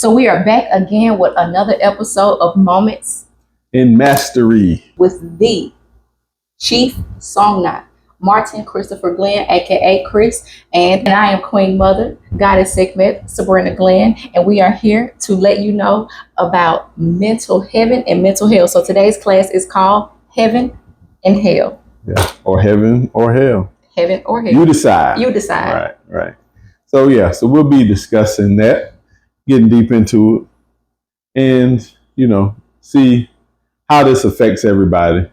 So we are back again with another episode of Moments in Mastery with the Chief SuŋNaa Martin, Christopher Glin, aka Chris, and I am Queen Mother, Goddess Sekhmet, Sabrina Glin, and we are here to let you know about mental heaven and mental hell. So today's class is called Heaven and Hell. Yeah, or Heaven or Hell. Heaven or Hell. You decide. You decide. Right. So we'll be discussing that, getting deep into it, and see how this affects everybody.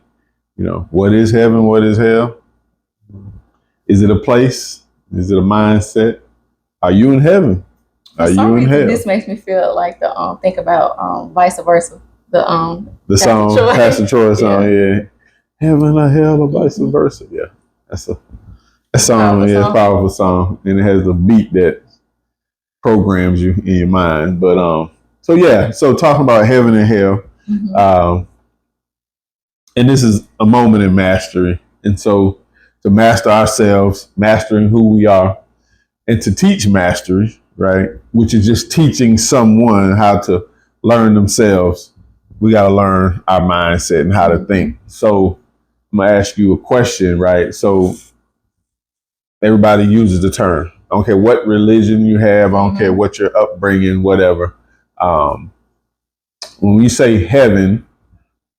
What is heaven? What is hell? Is it a place? Is it a mindset? Are you in heaven? Are you in hell? This makes me feel like think about vice versa. The song, Pastor Troy song, yeah. Heaven or hell or vice versa. Yeah. That's a song, powerful song. And it has a beat that programs you in your mind. But so talking about heaven and hell. Mm-hmm. And this is a moment in mastery. And so to master ourselves, mastering who we are, and to teach mastery, right, which is just teaching someone how to learn themselves, we got to learn our mindset and how to think. So I'm going to ask you a question, right? So everybody uses the term. I don't care what religion you have. I don't care what your upbringing, whatever. When we say heaven,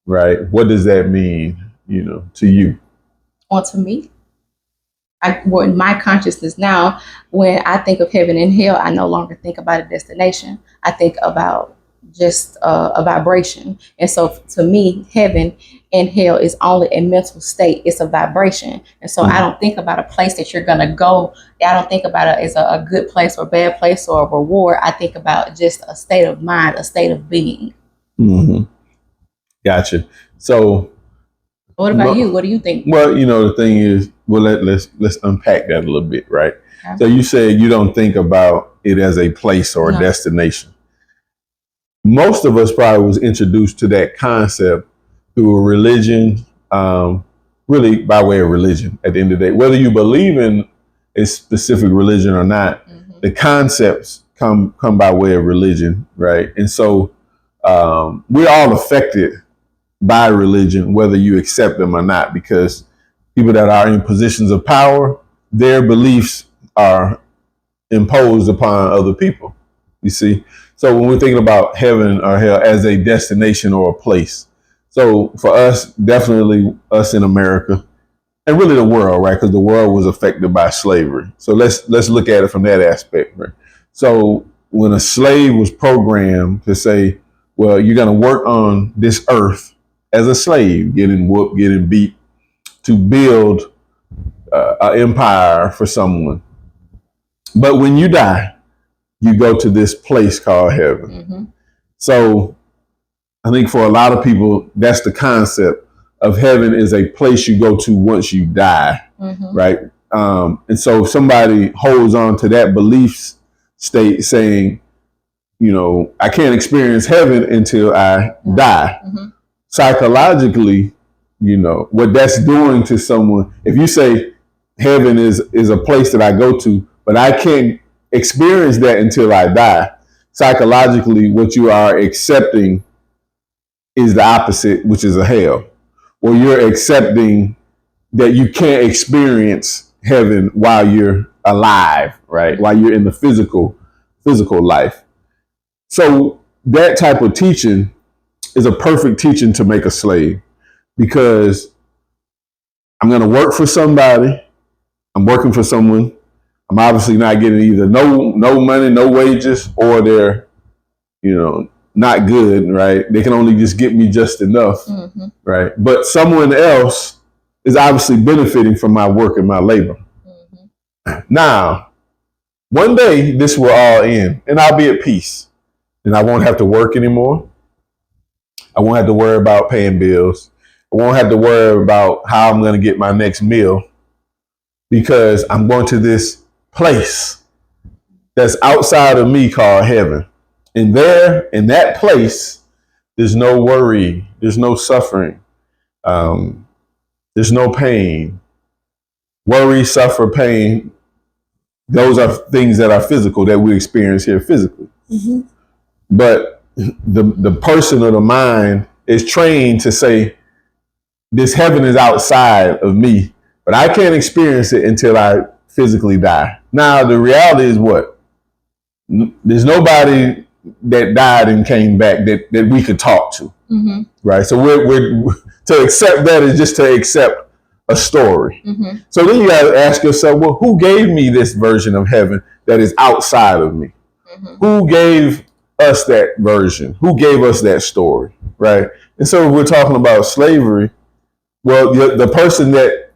right, what does that mean, to you? Well, to me, in my consciousness now, when I think of heaven and hell, I no longer think about a destination. I think about just a vibration. And so to me, heaven and hell is only a mental state. It's a vibration. And so I don't think about a place that you're going to go. I don't think about it as a good place or a bad place or a reward. I think about just a state of mind, a state of being. Mm-hmm. Gotcha. So what about you? What do you think? Well, the thing is, let's unpack that a little bit, right? Okay. So you said you don't think about it as a place or a destination. Most of us probably was introduced to that concept through a religion, really by way of religion at the end of the day. Whether you believe in a specific religion or not, the concepts come by way of religion, right? And so we're all affected by religion, whether you accept them or not, because people that are in positions of power, their beliefs are imposed upon other people, you see? So when we're thinking about heaven or hell as a destination or a place, so for us, definitely us in America, and really the world, right? Because the world was affected by slavery. So let's look at it from that aspect, right? So when a slave was programmed to say, well, you're going to work on this earth as a slave, getting whooped, getting beat, to build an empire for someone. But when you die, you go to this place called heaven. Mm-hmm. So I think for a lot of people, that's the concept of heaven, is a place you go to once you die, right? And so if somebody holds on to that belief state saying, I can't experience heaven until I die. Mm-hmm. Psychologically, what that's doing to someone. If you say heaven is a place that I go to, but I can't experience that until I die, psychologically, what you are accepting is the opposite, which is a hell. Or you're accepting that you can't experience heaven while you're alive, right? While you're in the physical life. So that type of teaching is a perfect teaching to make a slave, because I'm going to work for somebody. I'm working for someone. I'm obviously not getting either no money, no wages, or they're, not good, right? They can only just get me just enough, right? But someone else is obviously benefiting from my work and my labor. Now, one day this will all end and I'll be at peace, and I won't have to work anymore. I won't have to worry about paying bills. I won't have to worry about how I'm going to get my next meal, because I'm going to this place that's outside of me called heaven. And there, in that place, there's no worry. There's no suffering. There's no pain. Worry, suffer, pain. Those are things that are physical, that we experience here physically. Mm-hmm. But the person or the mind is trained to say, this heaven is outside of me, but I can't experience it until I physically die. Now, the reality is what? There's nobody that died and came back that we could talk to. Mm-hmm. Right? So we're to accept that is just to accept a story. Mm-hmm. So then you got to ask yourself, well, who gave me this version of heaven that is outside of me? Mm-hmm. Who gave us that version? Who gave us that story? Right? And so we're talking about slavery. Well, the person that,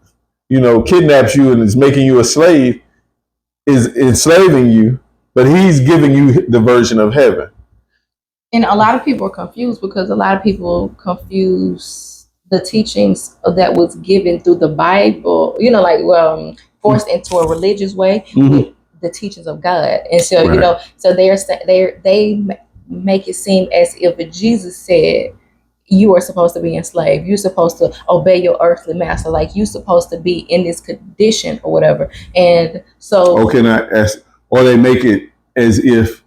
kidnaps you and is making you a slave is enslaving you, but he's giving you the version of heaven. And a lot of people are confused because a lot of people confuse the teachings that was given through the Bible, forced into a religious way, mm-hmm. with the teachings of God. And so, right. So they make it seem as if Jesus said, you are supposed to be enslaved. You're supposed to obey your earthly master. Like, you're supposed to be in this condition or whatever. And so... or they make it as if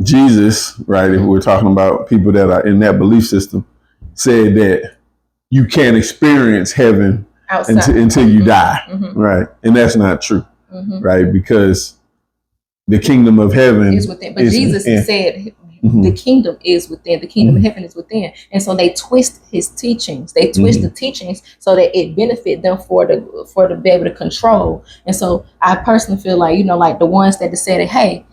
Jesus, right, if we're talking about people that are in that belief system, said that you can't experience heaven until you die, mm-hmm. right? And that's not true, mm-hmm. right? Because the kingdom of heaven is within. But Jesus said... Mm-hmm. The kingdom is within. The kingdom mm-hmm. of heaven is within, and so they twist his teachings. They twist mm-hmm. the teachings so that it benefit them for to be able to control. And so I personally feel like like the ones that decided, hey,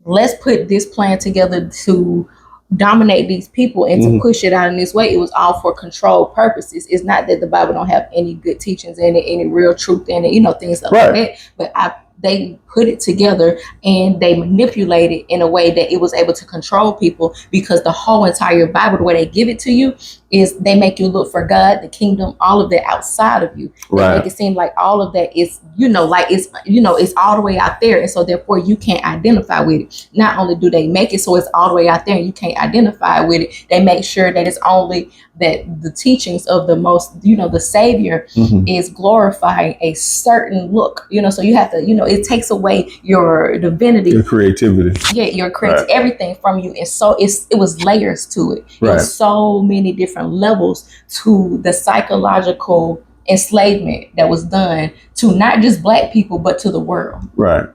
let's put this plan together to dominate these people and mm-hmm. to push it out in this way. It was all for control purposes. It's not that the Bible don't have any good teachings in it, any real truth in it, things like that. But they put it together and they manipulate it in a way that it was able to control people, because the whole entire Bible, the way they give it to you, is they make you look for God, the kingdom, all of that outside of you. They make it seem like all of that is, it's all the way out there. And so therefore you can't identify with it. Not only do they make it so it's all the way out there and you can't identify with it, they make sure that it's only that the teachings of the most, the Savior mm-hmm. is glorifying a certain look, so you have to, it takes away your divinity, your creativity. Yeah, your creativity, everything from you. And so it was layers to it. There was so many different levels to the psychological enslavement that was done to not just Black people, but to the world. Right.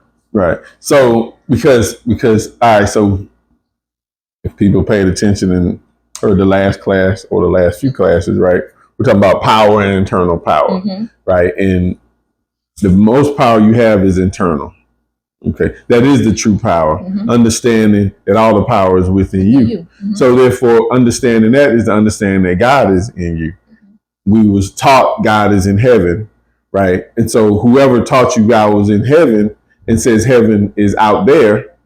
So because all right, so if people paid attention and heard the last class or the last few classes, right, we're talking about power and internal power, mm-hmm. right? And the most power you have is internal. Okay, that is the true power. Mm-hmm. Understanding that all the power is within you. Mm-hmm. So therefore, understanding that is the understanding that God is in you. Mm-hmm. We was taught God is in heaven, right? And so whoever taught you God was in heaven and says heaven is out there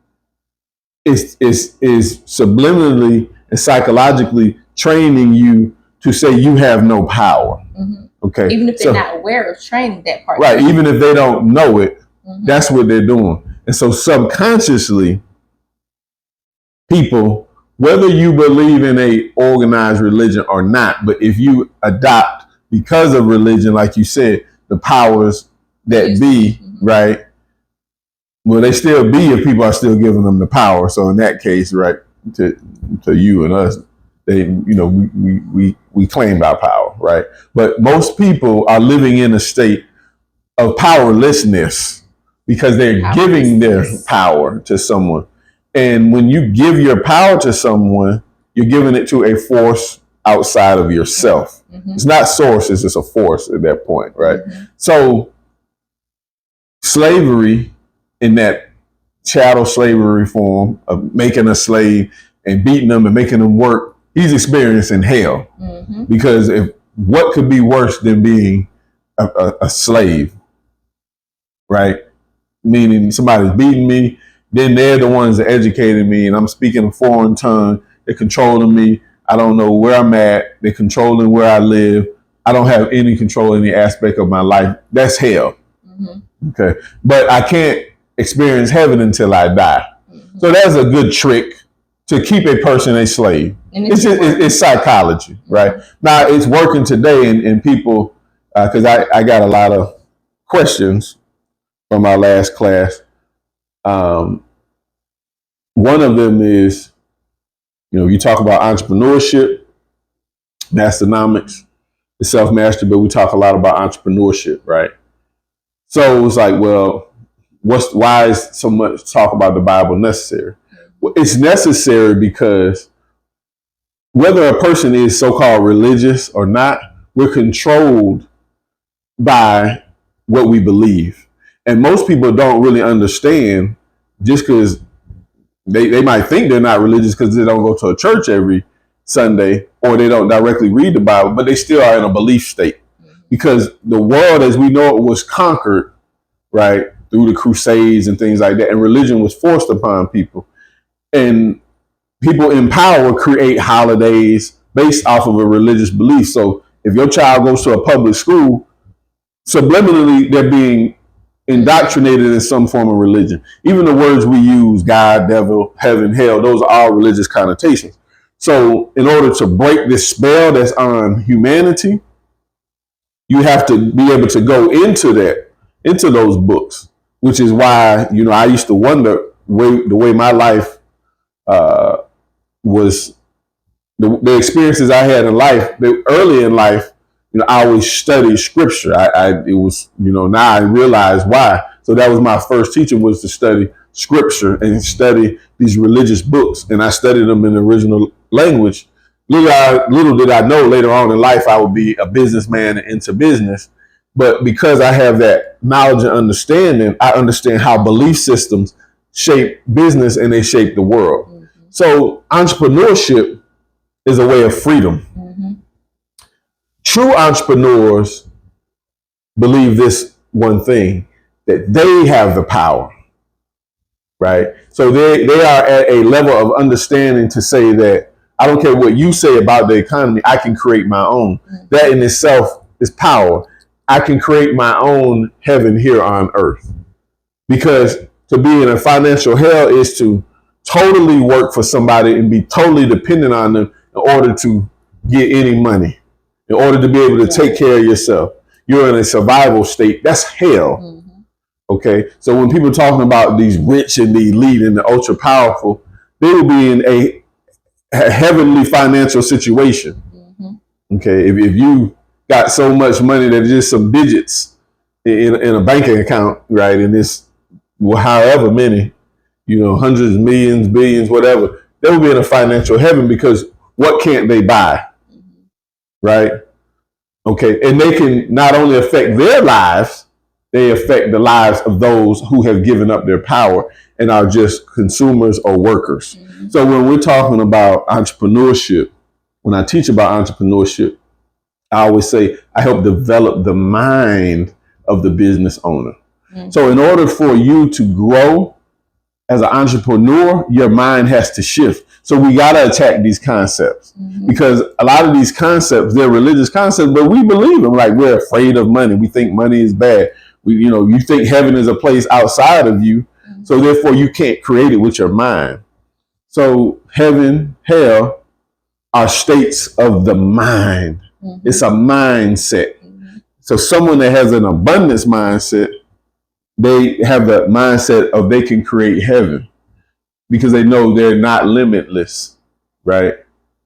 is subliminally and psychologically training you to say you have no power. Mm-hmm. Okay, even if they're not aware of training that part. Right, even if they don't know it. Mm-hmm. That's what they're doing. And so subconsciously, people, whether you believe in a organized religion or not, but if you adopt, because of religion, like you said, the powers that be, mm-hmm. right, well, they still be if people are still giving them the power. So in that case, right, to you and us, they, we claim our power, right? But most people are living in a state of powerlessness, because they're giving their power to someone. And when you give your power to someone, you're giving it to a force outside of yourself. Mm-hmm. It's not source, it's just a force at that point, right? Mm-hmm. So slavery, in that chattel slavery form of making a slave and beating them and making them work, he's experiencing hell. Mm-hmm. Because what could be worse than being a slave, right? Meaning somebody's beating me, then they're the ones that educated me, and I'm speaking a foreign tongue. They're controlling me. I don't know where I'm at. They're controlling where I live. I don't have any control in any aspect of my life. That's hell. Mm-hmm. Okay. But I can't experience heaven until I die. Mm-hmm. So that's a good trick to keep a person a slave. And it's psychology, right? Mm-hmm. Now it's working today, and people, because I got a lot of questions from our last class. One of them is, You talk about entrepreneurship, Masternomics, the self-mastery, but we talk a lot about entrepreneurship, right? So it's like, well, why is so much talk about the Bible necessary? Well, it's necessary because whether a person is so-called religious or not, we're controlled by what we believe. And most people don't really understand, just because they might think they're not religious because they don't go to a church every Sunday or they don't directly read the Bible, but they still are in a belief state. Because the world as we know it was conquered, right, through the Crusades and things like that, and religion was forced upon people. And people in power create holidays based off of a religious belief. So if your child goes to a public school, subliminally they're being indoctrinated in some form of religion. Even the words we use, God, devil, heaven, hell, those are all religious connotations. So in order to break this spell that's on humanity, you have to be able to go into those books, which is why, I used to wonder the way my life was, the experiences I had in life, early in life, I always studied scripture. It was, now I realize why. So that was my first teaching, was to study scripture and study these religious books. And I studied them in the original language. Little did I know later on in life I would be a businessman and into business. But because I have that knowledge and understanding, I understand how belief systems shape business and they shape the world. Mm-hmm. So entrepreneurship is a way of freedom. Mm-hmm. True entrepreneurs believe this one thing, that they have the power, right? So they are at a level of understanding to say that I don't care what you say about the economy, I can create my own. Mm-hmm. That in itself is power. I can create my own heaven here on earth. Because to be in a financial hell is to totally work for somebody and be totally dependent on them in order to get any money, in order to be able to take care of yourself. You're in a survival state. That's hell. Mm-hmm. Okay. So when people are talking about these rich and the elite and the ultra powerful, they will be in a heavenly financial situation. Mm-hmm. Okay. If you got so much money that it's just some digits in a banking account, right? And it's however many, hundreds, millions, billions, whatever, they will be in a financial heaven, because what can't they buy? Mm-hmm. Right? Okay. And they can not only affect their lives, they affect the lives of those who have given up their power and are just consumers or workers. Mm-hmm. So when we're talking about entrepreneurship, when I teach about entrepreneurship, I always say I help develop the mind of the business owner. Mm-hmm. So in order for you to grow as an entrepreneur, your mind has to shift. So we got to attack these concepts. Mm-hmm. Because a lot of these concepts, they're religious concepts, but we believe them. Like, we're afraid of money. We think money is bad. You think heaven is a place outside of you. Mm-hmm. So therefore you can't create it with your mind. So heaven, hell are states of the mind. Mm-hmm. It's a mindset. Mm-hmm. So someone that has an abundance mindset, they have the mindset of they can create heaven, because they know they're not limitless, right?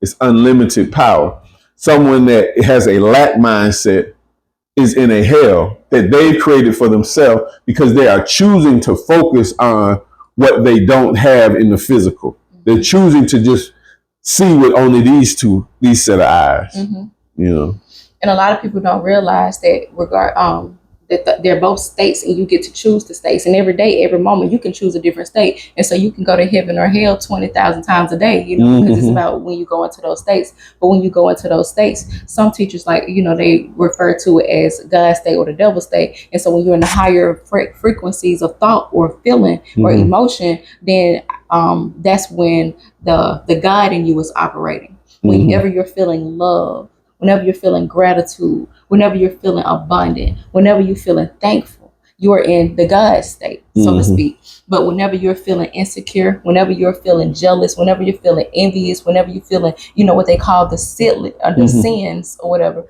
It's unlimited power. Someone that has a lack mindset is in a hell that they've created for themselves, because they are choosing to focus on what they don't have in the physical. They're choosing to just see with only these set of eyes. Mm-hmm. And a lot of people don't realize that that they're both states, and you get to choose the states. And every day, every moment, you can choose a different state. And so you can go to heaven or hell 20,000 times a day, mm-hmm. because it's about when you go into those states. But when you go into those states, some teachers, they refer to it as God's state or the devil's state. And so when you're in the higher frequencies of thought or feeling, mm-hmm. or emotion, then that's when the God in you is operating. Mm-hmm. Whenever you're feeling love, whenever you're feeling gratitude, whenever you're feeling abundant, whenever you're feeling thankful, you're in the God state, so to speak. But whenever you're feeling insecure, whenever you're feeling jealous, whenever you're feeling envious, whenever you're feeling, what they call the the sins or whatever,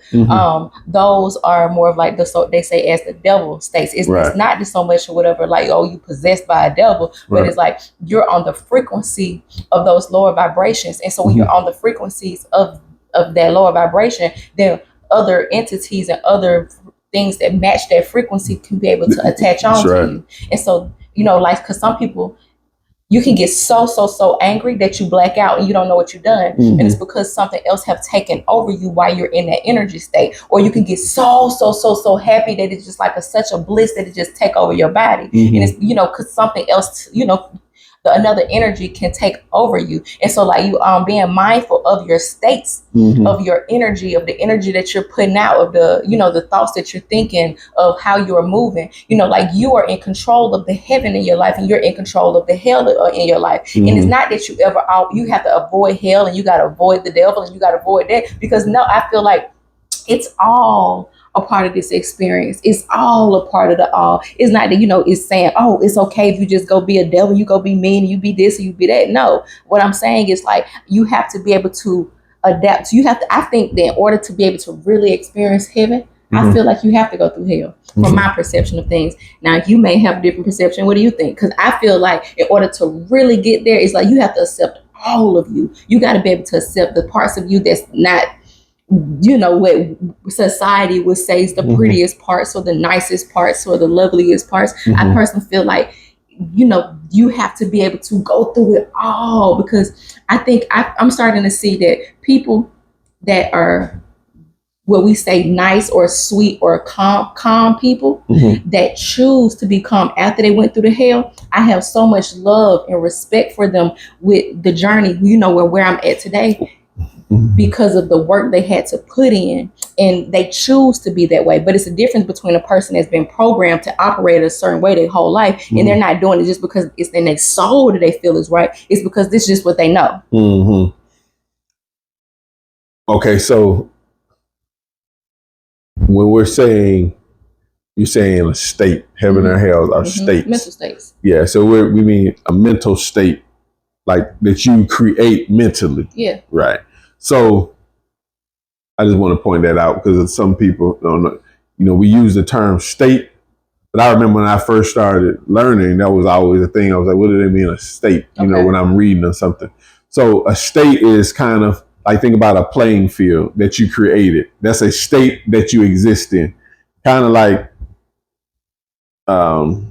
those are more of like so they say as the devil states. It's not just so much or whatever like, oh, you possessed by a devil, but it's like you're on the frequency of those lower vibrations. And so when you're on the frequencies of that lower vibration, then other entities and other things that match that frequency can be able to attach on to you. And so, like, because some people, you can get so angry that you black out and you don't know what you've done. And it's because something else have taken over you while you're in that energy state. Or you can get so happy that it's just like such a bliss that it just take over your body. And it's, because something else, another energy can take over you. And so like you being mindful of your states, of your energy, of the energy that you're putting out, of the the thoughts that you're thinking, of how you're moving, like you are in control of the heaven in your life, and you're in control of the hell in your life. And it's not that you have to avoid hell and you got to avoid the devil and you got to avoid that, because no, I feel like it's all a part of this experience. It's all a part of the all. It's not that, it's saying, oh, it's okay if you just go be a devil, you go be mean, you be this, you be that. No, what I'm saying is like, you have to be able to adapt. I think that in order to be able to really experience heaven, I feel like you have to go through hell, from my perception of things. Now, you may have a different perception. What do you think? Because I feel like in order to really get there, it's like you have to accept all of you. You got to be able to accept the parts of you that's not, what society would say is the prettiest parts or the nicest parts or the loveliest parts. I personally feel like, you have to be able to go through it all, because I think I'm starting to see that people that are what we say nice or sweet or calm people that choose to be calm after they went through the hell, I have so much love and respect for them with the journey, where I'm at today, because of the work they had to put in, and they choose to be that way. But it's a difference between a person that's been programmed to operate a certain way their whole life, and they're not doing it just because it's in their soul that they feel is right. It's because this is just what they know. Okay, so when we're saying, you're saying a state, heaven or hell are states. Mental states. Yeah, so we mean a mental state, like that you create mentally. Yeah. Right. So I just want to point that out, because some people don't know, we use the term state, but I remember when I first started learning, that was always a thing. I was like, what do they mean a state? When I'm reading or something. So a state is kind of like, think about a playing field that you created. That's a state that you exist in. Kind of like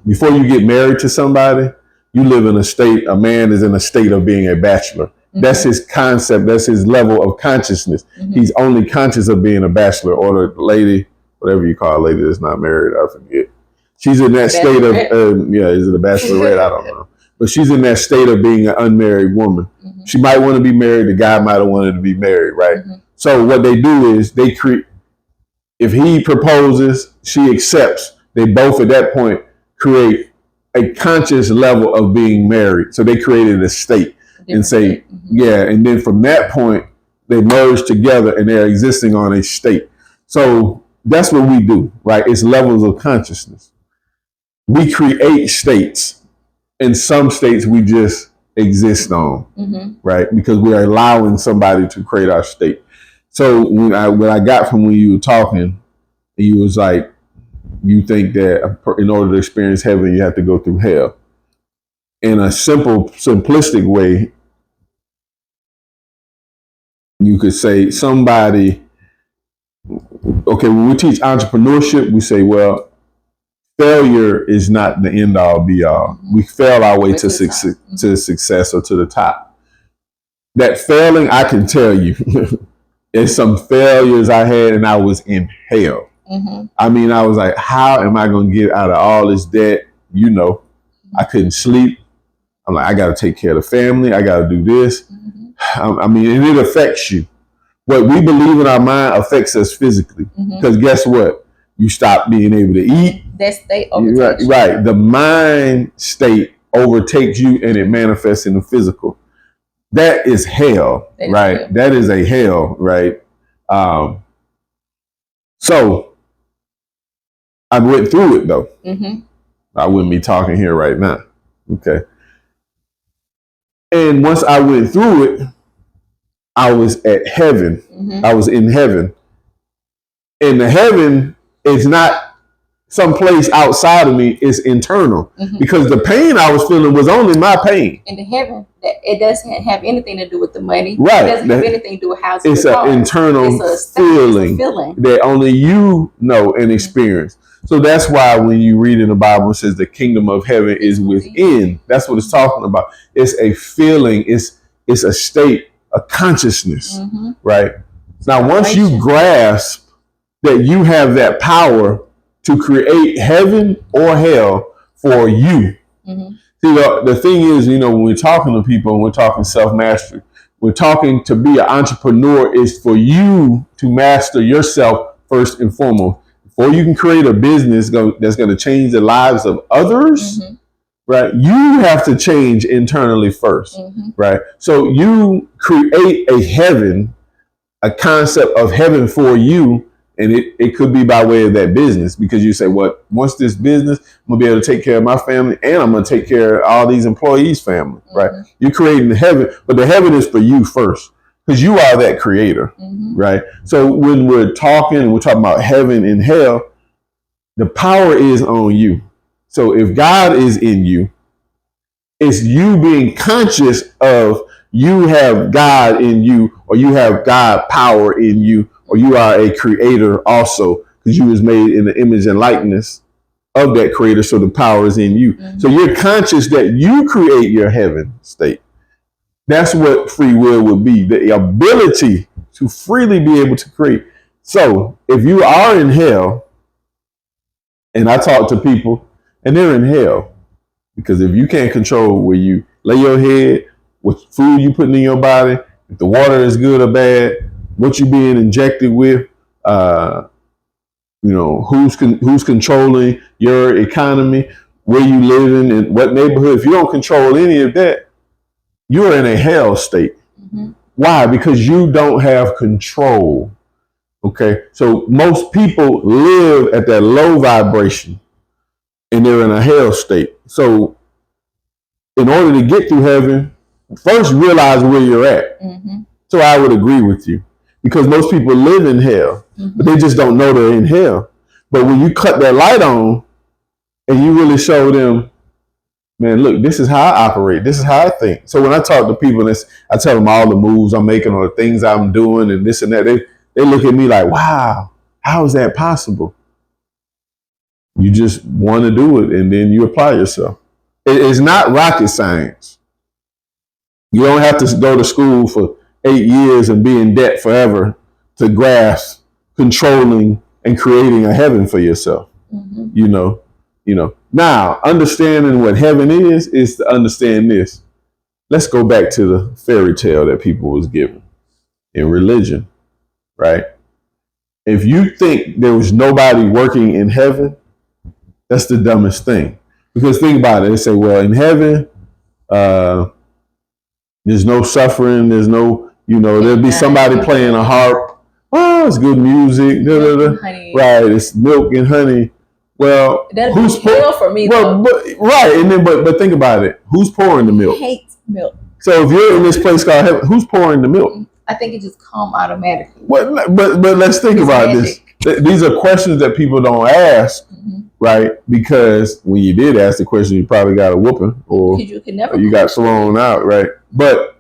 before you get married to somebody, you live in a state, a man is in a state of being a bachelor. That's his concept. That's his level of consciousness. He's only conscious of being a bachelor, or the lady, whatever you call a lady that's not married, I forget. She's in that state of, is it a bachelorette? I don't know. But she's in that state of being an unmarried woman. She might want to be married. The guy might have wanted to be married, right? So what they do is they create, if he proposes, she accepts. They both at that point create a conscious level of being married. So they created a state. And say, and then from that point, they merge together and they're existing on a state. So that's what we do, right? It's levels of consciousness. We create states. In some states, we just exist on, right? Because we are allowing somebody to create our state. So what I got from when you were talking, you was like, you think that in order to experience heaven, you have to go through hell. In a simplistic way, you could say somebody, okay, when we teach entrepreneurship, we say, well, failure is not the end all be all. We fail our way to success or to the top. That failing, I can tell you, there's some failures I had and I was in hell. I mean, I was like, how am I going to get out of all this debt? I couldn't sleep. I'm like, I got to take care of the family. I got to do this. I mean, and it affects you. What we believe in our mind affects us physically. Because guess what? You stop being able to eat. That state overtakes you. Right. The mind state overtakes you and it manifests in the physical. That is hell, right? That is a hell, right? So I went through it though. I wouldn't be talking here right now. Okay. And once I went through it, I was at heaven. I was in heaven. And the heaven is not someplace outside of me, it's internal. Because the pain I was feeling was only my pain. In the heaven, it doesn't have anything to do with the money. Right. It doesn't have anything to do with housing. It's an internal feeling that only you know and experience. So that's why when you read in the Bible, it says the kingdom of heaven is within. That's what it's talking about. It's a feeling. It's a state, a consciousness, right? Now, once you grasp that you have that power to create heaven or hell for you. See, the thing is, when we're talking to people and we're talking self-mastery, we're talking to be an entrepreneur is for you to master yourself first and foremost. Before you can create a business that's going to change the lives of others, right? You have to change internally first, right? So you create a heaven, a concept of heaven for you. And it could be by way of that business, because you say, well, once this business, I'm going to be able to take care of my family and I'm going to take care of all these employees' family, right? You're creating the heaven, but the heaven is for you first, because you are that creator, right? So when we're talking about heaven and hell, the power is on you. So if God is in you, it's you being conscious of you have God in you, or you have God power in you, or you are a creator also, because you was made in the image and likeness of that creator, so the power is in you. So you're conscious that you create your heaven state. That's what free will would be, the ability to freely be able to create. So if you are in hell, and I talk to people and they're in hell, because if you can't control where you lay your head, what food you putting in your body, if the water is good or bad, what you being injected with, who's controlling your economy, where you living, in what neighborhood. If you don't control any of that, you're in a hell state. Why? Because you don't have control. Okay, so most people live at that low vibration, and they're in a hell state. So in order to get to heaven, first realize where you're at. So I would agree with you, because most people live in hell, but they just don't know they're in hell. But when you cut that light on and you really show them, man, look, this is how I operate. This is how I think. So when I talk to people, I tell them all the moves I'm making or the things I'm doing and this and that, they look at me like, wow, how is that possible? You just want to do it, and then you apply yourself. It's not rocket science. You don't have to go to school for 8 years and be in debt forever to grasp controlling and creating a heaven for yourself. Now, understanding what heaven is to understand this. Let's go back to the fairy tale that people was given in religion, right? If you think there was nobody working in heaven, that's the dumbest thing. Because think about it. They say, well, in heaven, there's no suffering. There's no, there'll be somebody playing a harp. Oh, it's good music. Right. It's milk and honey. Well, who's pouring for me? Well, but think about it. Who's pouring the milk? I hate milk. So if you're in this place called heaven, who's pouring the milk? I think it just comes automatically. But let's think about this. These are questions that people don't ask, right? Because when you did ask the question, you probably got a whooping, or you got thrown out, right? But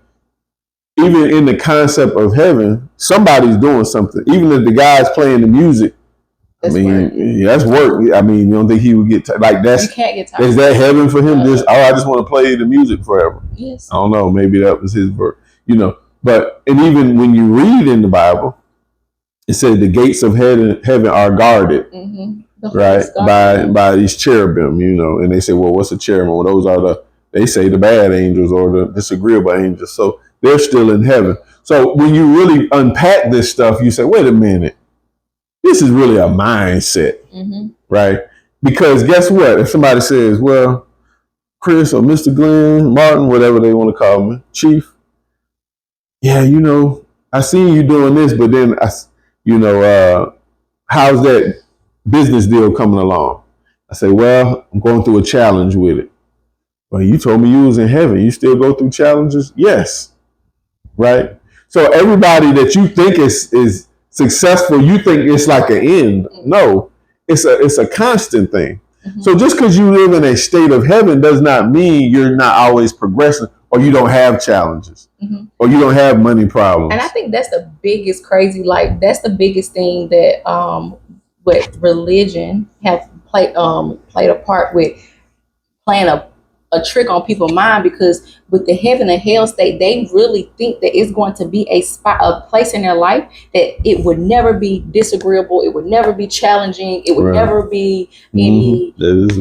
even in the concept of heaven, somebody's doing something. Even if the guy's playing the music, that's work. I mean, you don't think he would get like that's? You can't get tired. Is that heaven for him? I just want to play the music forever. Yes. I don't know. Maybe that was his work. But and even when you read in the Bible, it said the gates of heaven are guarded, right, by these cherubim. And they say, well, what's a cherubim? Well, those are they say the bad angels or the disagreeable angels. So they're still in heaven. So when you really unpack this stuff, you say, wait a minute. This is really a mindset, right? Because guess what? If somebody says, well, Chris or Mr. Glin, Martin, whatever they want to call me, Chief, yeah, I seen you doing this, but then, how's that business deal coming along? I say, well, I'm going through a challenge with it. Well, you told me you was in heaven. You still go through challenges? Yes. Right? So everybody that you think is successful, you think it's like an end. No, it's a constant thing. Mm-hmm. So just because you live in a state of heaven does not mean you're not always progressing or you don't have challenges or you don't have money problems. And I think that's the biggest that's the biggest thing that what religion have played a part with playing a trick on people's mind, because with the heaven and hell state, they really think that it's going to be a place in their life that it would never be disagreeable, it would never be challenging, it would never be any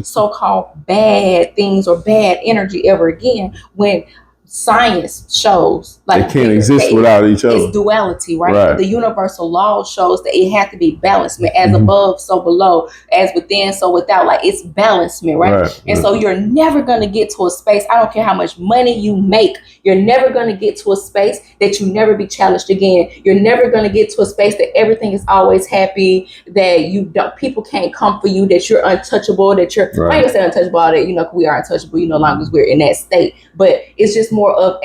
so-called bad things or bad energy ever again, when science shows like they can't exist without each other. It's duality, right? The universal law shows that it has to be balancement, as above, so below, as within, so without. Like, it's balancement, right? And so you're never going to get to a space, I don't care how much money you make, you're never going to get to a space that you never be challenged again. You're never going to get to a space that everything is always happy, that people can't come for you, that you're untouchable, that you're, I ain't gonna say untouchable, that, we are untouchable, as long as we're in that state. But it's just more of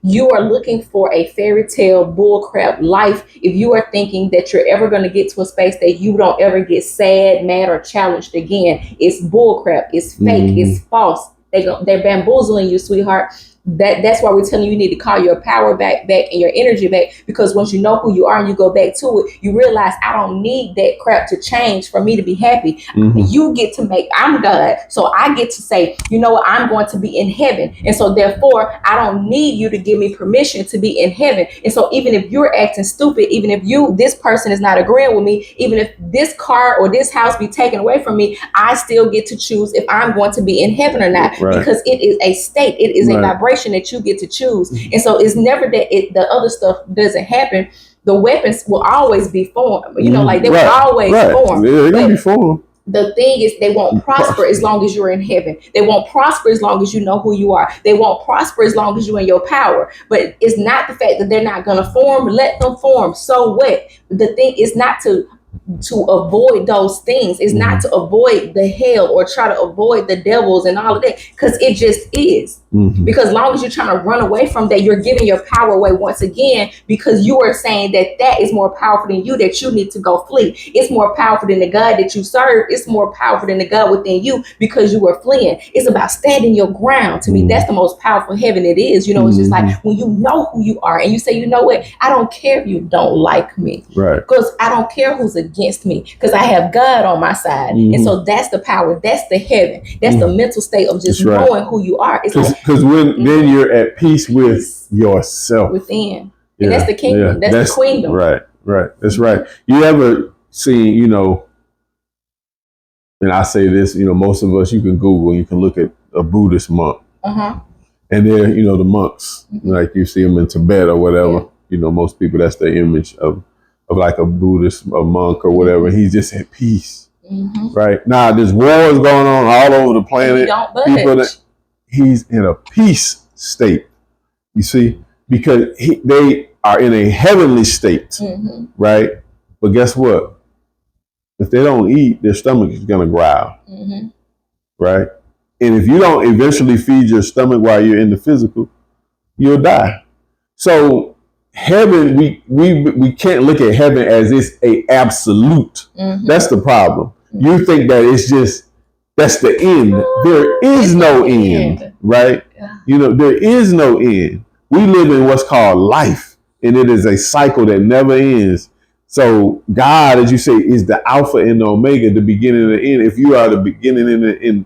you are looking for a fairy tale bullcrap life if you are thinking that you're ever going to get to a space that you don't ever get sad, mad, or challenged again. It's bullcrap. It's fake. It's false. They're bamboozling you, sweetheart. That's why we're telling you need to call your power back and your energy back, because once you know who you are and you go back to it, you realize I don't need that crap to change for me to be happy. You get to I'm God, so I get to say, you know what, I'm going to be in heaven, and so therefore I don't need you to give me permission to be in heaven. And so even if you're acting stupid, even if this person is not agreeing with me, even if this car or this house be taken away from me, I still get to choose if I'm going to be in heaven or not, because it is a state, it is a vibration that you get to choose. And so it's never that the other stuff doesn't happen. The weapons will always be formed, like they will always form. Yeah, they're gonna be formed. The thing is, they won't prosper as long as you're in heaven. They won't prosper as long as you know who you are. They won't prosper as long as you're in your power. But it's not the fact that they're not going to form. Let them form. So what? The thing is not to avoid those things. It's not to avoid the hell or try to avoid the devils and all of that, because it just is. Because as long as you're trying to run away from that, you're giving your power away once again, because you are saying that is more powerful than you, that you need to go flee. It's more powerful than the God that you serve. It's more powerful than the God within you, because you are fleeing. It's about standing your ground. To me, that's the most powerful heaven it is. It's just like when you know who you are and you say, you know what, I don't care if you don't like me, because I don't care who's against me, because I have God on my side. And so that's the power. That's the heaven. That's the mental state of just knowing who you are. It's because then you're at peace with yourself within. And that's the kingdom. That's the queendom. Right. That's right. You ever see, and I say this, most of us, you can Google, you can look at a Buddhist monk. And they're, the monks, like you see them in Tibet or whatever, most people, that's their image of like a Buddhist, a monk or whatever. He's just at peace. Right now, there's wars going on all over the planet. He's in a peace state, you see, because they are in a heavenly state, right? But guess what? If they don't eat, their stomach is going to growl, right? And if you don't eventually feed your stomach while you're in the physical, you'll die. So heaven, we can't look at heaven as it's a absolute. That's the problem. You think that it's just, that's the end. There is no end, right? There is no end. We live in what's called life, and it is a cycle that never ends. So God, as you say, is the Alpha and the Omega, the beginning and the end. If you are the beginning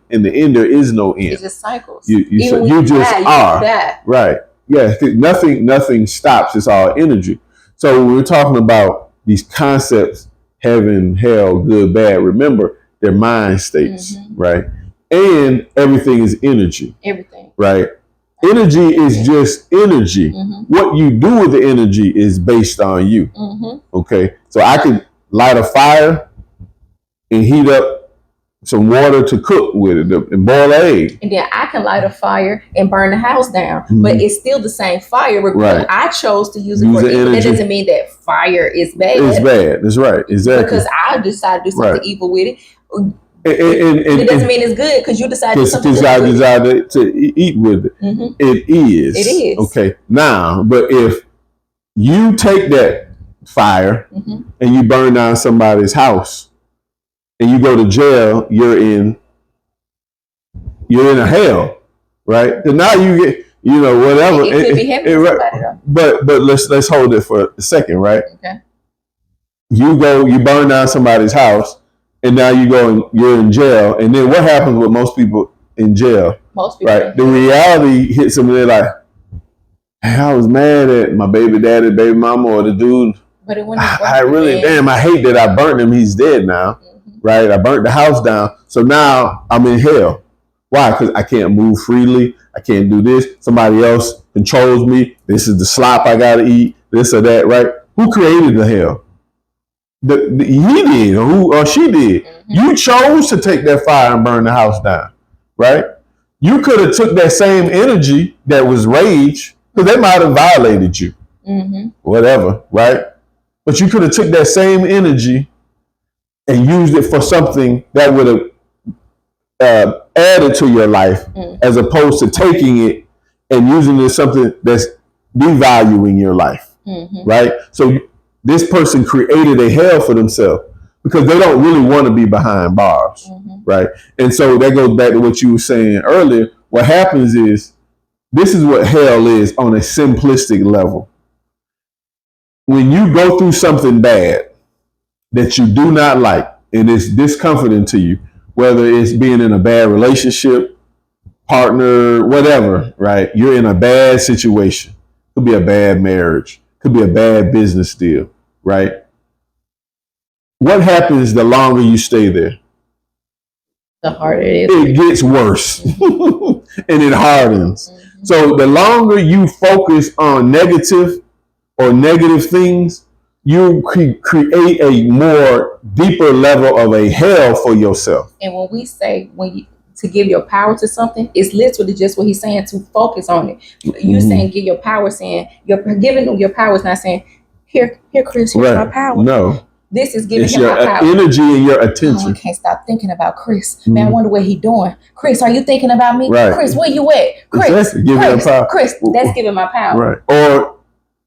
and the end, there is no end. It's just cycles. You just are. Right. Yeah. Nothing stops. It's all energy. So when we're talking about these concepts, heaven, hell, good, bad, remember, they're mind states, right? And everything is energy. Everything. Right? Energy is just energy. What you do with the energy is based on you. Okay? So I could light a fire and heat up some water to cook with it and boil an egg. And then I can light a fire and burn the house down. But it's still the same fire. I chose to use it for evil. That doesn't mean that fire is bad. It's bad. That's right. Exactly. Because I decided to do something evil with it. It doesn't mean it's good because you decide to decide to eat with it. Mm-hmm. It is. Okay. Now, but if you take that fire mm-hmm. and you burn down somebody's house and you go to jail, you're in a hell, right? And now you get, whatever. It could be heavy for somebody though. But let's hold it for a second, right? Okay. You burn down somebody's house, and now you're in jail. And then what happens with most people in jail? Most people, right? The reality hits them, and they're like, hey, I was mad at my baby daddy, baby mama, or the dude. But it wouldn't. I hate that I burnt him. He's dead now, mm-hmm. right? I burnt the house down, so now I'm in hell. Why? Because I can't move freely. I can't do this. Somebody else controls me. This is the slop I gotta eat. This or that, right? Who created the hell? He did, or she did. Mm-hmm. You chose to take that fire and burn the house down, right? You could have took that same energy that was rage, because they might have violated you, mm-hmm. whatever, right? But you could have took that same energy and used it for something that would have added to your life, mm-hmm. as opposed to taking it and using it as something that's devaluing your life, mm-hmm. right? So this person created a hell for themselves because they don't really want to be behind bars, mm-hmm. right? And so that goes back to what you were saying earlier. What happens is, this is what hell is on a simplistic level. When you go through something bad that you do not like and it's discomforting to you, whether it's being in a bad relationship, partner, whatever, right? You're in a bad situation. Could be a bad marriage. Could be a bad business deal, right? What happens the longer you stay there? The harder it is. It gets worse and it hardens. Mm-hmm. So the longer you focus on negative things, you create a more deeper level of a hell for yourself. And when we say to give your power to something, it's literally just what he's saying, to focus on it. You mm-hmm. saying give your power, saying you're giving them your power is not saying, here, Chris, here's my power. No. This is giving it's him your my power. Energy and your attention. I can't stop thinking about Chris. Mm-hmm. Man, I wonder what he's doing. Chris, are you thinking about me? Right. Chris, where you at? Chris, Chris, that's giving my power. Right. Or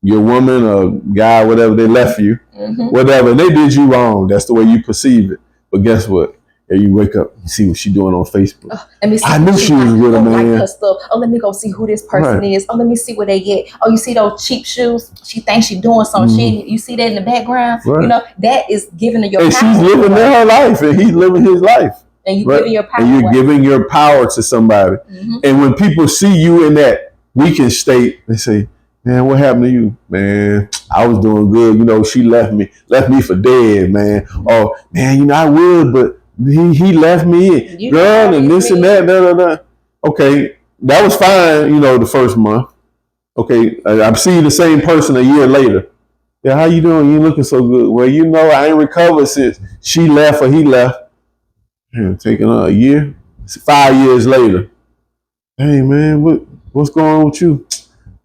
your woman or guy, whatever, they left you, mm-hmm. whatever, and they did you wrong. That's the way you perceive it. But guess what? And you wake up and see what she's doing on Facebook. Let me see. I knew she was with a man. Like her stuff. Oh, let me go see who this person is. Oh, let me see where they get. Oh, you see those cheap shoes? She thinks she's doing something. Mm-hmm. You see that in the background? Right. That is giving her your and power. And she's living her life, and he's living his life. And you're giving your power. And you're giving your power to somebody. Mm-hmm. And when people see you in that weakened state, they say, man, what happened to you? Man, I was doing good. She left me for dead, man. Oh, man, I would, but he left me, girl, and this and that. Okay, that was fine, the first month. Okay, I'm seeing the same person a year later. Yeah, how you doing? You looking so good. Well, I ain't recovered since she left or he left. Man, taking a year, 5 years later. Hey, man, what's going on with you?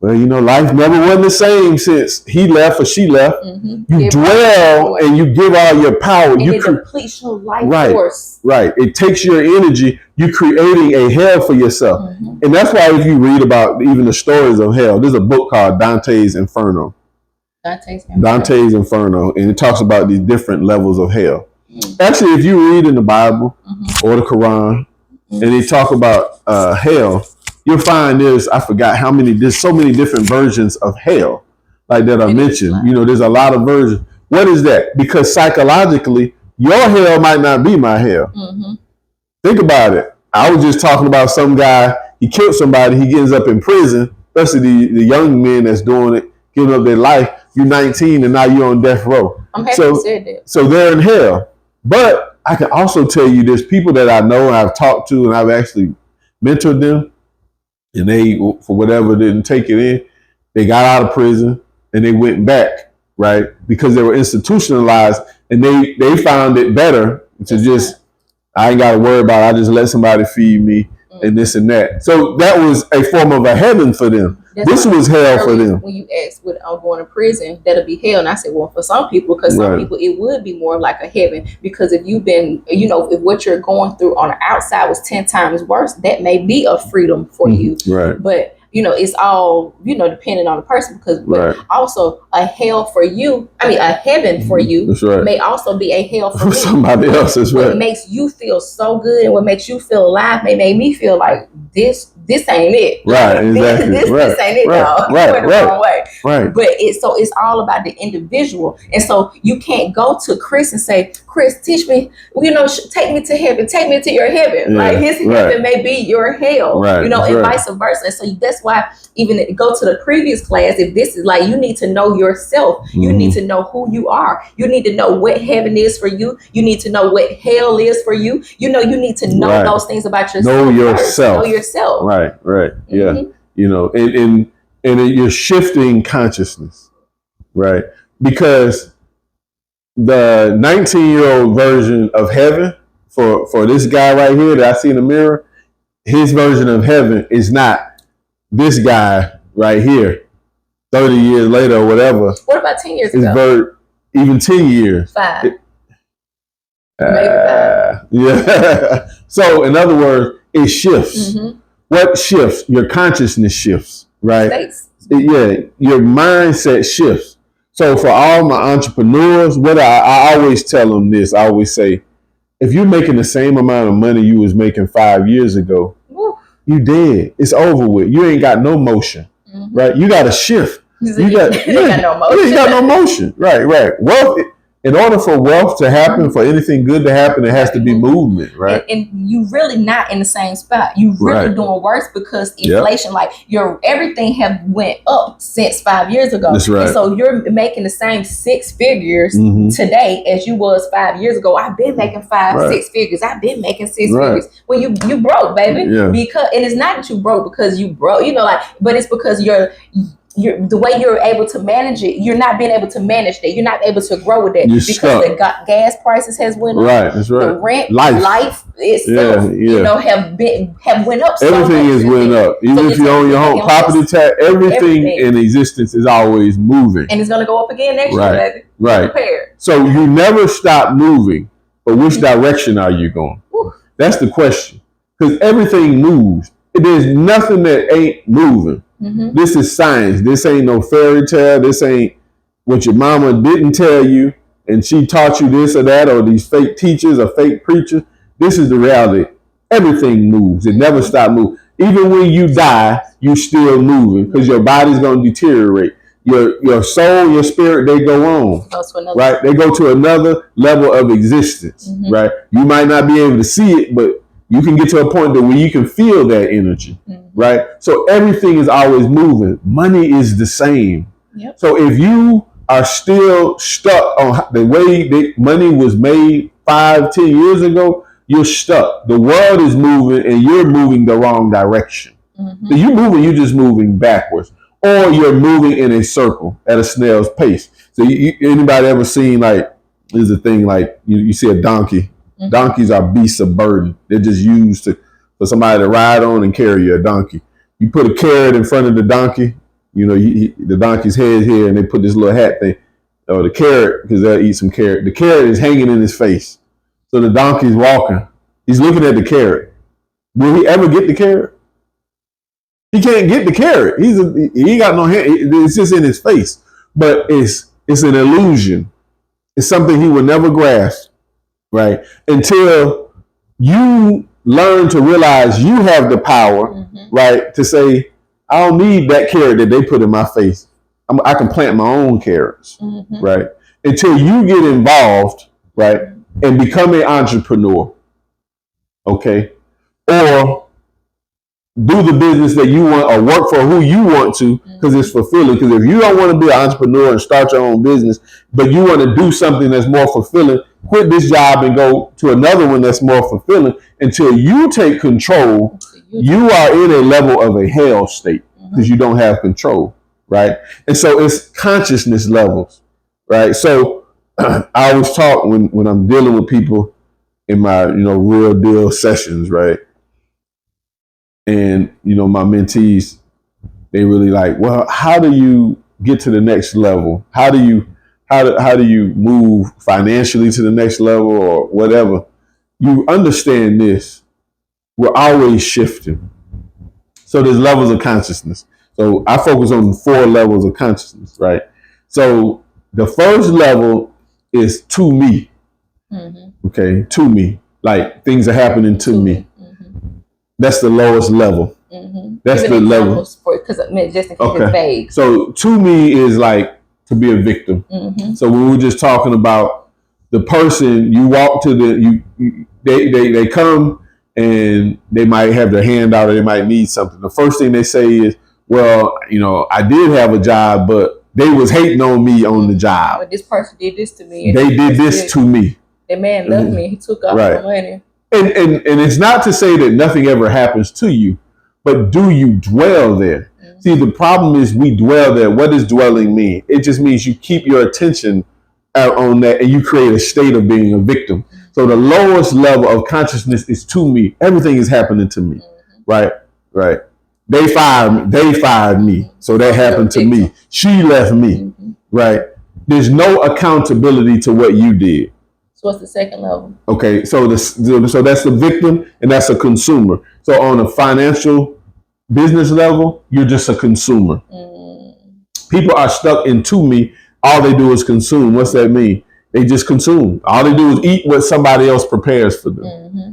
Well, life never was the same since he left or she left. Mm-hmm. You dwell and you give all your power. And it depletes your life force. Right. It takes your energy. You're creating a hell for yourself. Mm-hmm. And that's why if you read about even the stories of hell, there's a book called Dante's Inferno. Dante's Inferno. And it talks about these different levels of hell. Mm-hmm. Actually, if you read in the Bible mm-hmm. or the Quran, mm-hmm. and they talk about hell, you'll find there's so many different versions of hell, like that I mentioned. There's a lot of versions. What is that? Because psychologically, your hell might not be my hell. Mm-hmm. Think about it. I was just talking about some guy, he killed somebody, he ends up in prison, especially the young men that's doing it, giving up their life. You're 19 and now you're on death row. I'm happy you said that. So they're in hell. But I can also tell you there's people that I know and I've talked to and I've actually mentored them. And they, for whatever, didn't take it in. They got out of prison and they went back, right? Because they were institutionalized and they found it better to just, I ain't got to worry about it. I just let somebody feed me. and this and that. So that was a form of a heaven for them. This was hell for them. When you asked, "Would I'm going to prison?" That'll be hell, and I said, "Well, for some people, because some people it would be more like a heaven. Because if you've been, if what you're going through on the outside was 10 times worse, that may be a freedom for you, right? But it's all depending on the person. Because also a hell for you, a heaven for you, may also be a hell for somebody else. That's right. What makes you feel so good and what makes you feel alive may make me feel like this ain't it. Right, exactly. This ain't it, dog. Right, the wrong way. Right. But it's all about the individual. And so you can't go to Chris and say, "Chris, teach me, take me to heaven, take me to your heaven." Like his heaven may be your hell. And vice versa. And so that's why even go to the previous class, if this is like, you need to know yourself. You need to know who you are. You need to know what heaven is for you. You need to know what hell is for you. You need to know those things about yourself. Know yourself. Know yourself. Right. Yeah. And you're shifting consciousness, right? Because the 19-year-old version of heaven for this guy right here that I see in the mirror, his version of heaven is not this guy right here 30 years later or whatever. What about 10 years ago? Even 10 years. 5. Maybe 5. Yeah. So in other words, it shifts. What shifts? Your consciousness shifts, right? Yeah, your mindset shifts. So for all my entrepreneurs, what I always tell them this, I always say, if you're making the same amount of money you was making 5 years ago, you dead. It's over with. You ain't got no motion, right? You got to shift. You got no motion. You ain't got no motion. Right. Wealth. In order for wealth to happen, for anything good to happen, it has to be movement, right? And you really not in the same spot. You really doing worse because inflation, like everything have went up since 5 years ago. That's right. And so you're making the same 6 figures today as you was 5 years ago. I've been making 6 figures. I've been making 6 figures. Well, you broke, baby. Yeah. And it's not that you broke because you broke, but it's because the way you're able to manage it, you're not being able to manage that. You're not able to grow with that because the gas prices has went up. Right, that's right. The rent, life itself, have went up. Everything is went up. Even if you own your home, property tax, everything in existence is always moving, and it's gonna go up again next year, baby. Right. Prepared. So you never stop moving, but which direction are you going? That's the question. Because everything moves. There's nothing that ain't moving. This is science. This ain't no fairy tale. This ain't what your mama didn't tell you and she taught you this or that, or these fake teachers or fake preachers. This is the reality. Everything moves. It never stops moving. Even when you die, you still moving because your body's going to deteriorate. Your soul, your spirit, they go on. Right? They go to another level of existence. Right? You might not be able to see it, but you can get to a point where you can feel that energy, right? So everything is always moving. Money is the same. So if you are still stuck on the way that money was made 5-10 years ago, you're stuck. The world is moving and you're moving the wrong direction. So you're just moving backwards, or you're moving in a circle at a snail's pace. So anybody ever seen, like, there's a thing like you see a donkey. Donkeys are beasts of burden. They're just used for somebody to ride on and carry a donkey. You put a carrot in front of the donkey, the donkey's head here, and they put this little hat thing, or the carrot, because they'll eat some carrot. The carrot is hanging in his face. So the donkey's walking. He's looking at the carrot. Will he ever get the carrot? He can't get the carrot. He ain't got no hand. It's just in his face. But it's an illusion. It's something he will never grasp. Right? Until you learn to realize you have the power, right? To say, I don't need that carrot that they put in my face. I can plant my own carrots, right? Until you get involved, right? And become an entrepreneur, okay? Or do the business that you want, or work for who you want to, because it's fulfilling. Because if you don't want to be an entrepreneur and start your own business, but you want to do something that's more fulfilling, quit this job and go to another one that's more fulfilling. Until you take control, you are in a level of a hell state because you don't have control, right? And so it's consciousness levels, right? So I always talk when I'm dealing with people in my real deal sessions, right? And my mentees, they really like, well, how do you get to the next level? How do you move financially to the next level or whatever? You understand this. We're always shifting. So there's levels of consciousness. So I focus on 4 levels of consciousness, right? So the first level is to me. Mm-hmm. Okay, to me. Like things are happening to me. Mm-hmm. That's the lowest level. Mm-hmm. That's the level. Because just in case it's vague. So to me is like to be a victim. Mm-hmm. So when we were just talking about the person, you walk to they come and they might have their hand out or they might need something. The first thing they say is, well, I did have a job, but they was hating on me on the job. But this person did this to me. They did this to me. The man loved me. He took off my money. And it's not to say that nothing ever happens to you, but do you dwell there? Mm-hmm. See, the problem is we dwell there. What does dwelling mean? It just means you keep your attention out on that and you create a state of being a victim. Mm-hmm. So the lowest level of consciousness is to me. Everything is happening to me. Mm-hmm. Right. They fired me. So that happened to me. She left me. Mm-hmm. Right. There's no accountability to what you did. So what's the second level? Okay, so that's the victim and that's a consumer. So on a financial business level, you're just a consumer. Mm. People are stuck into me. All they do is consume. What's that mean? They just consume. All they do is eat what somebody else prepares for them. Mm-hmm.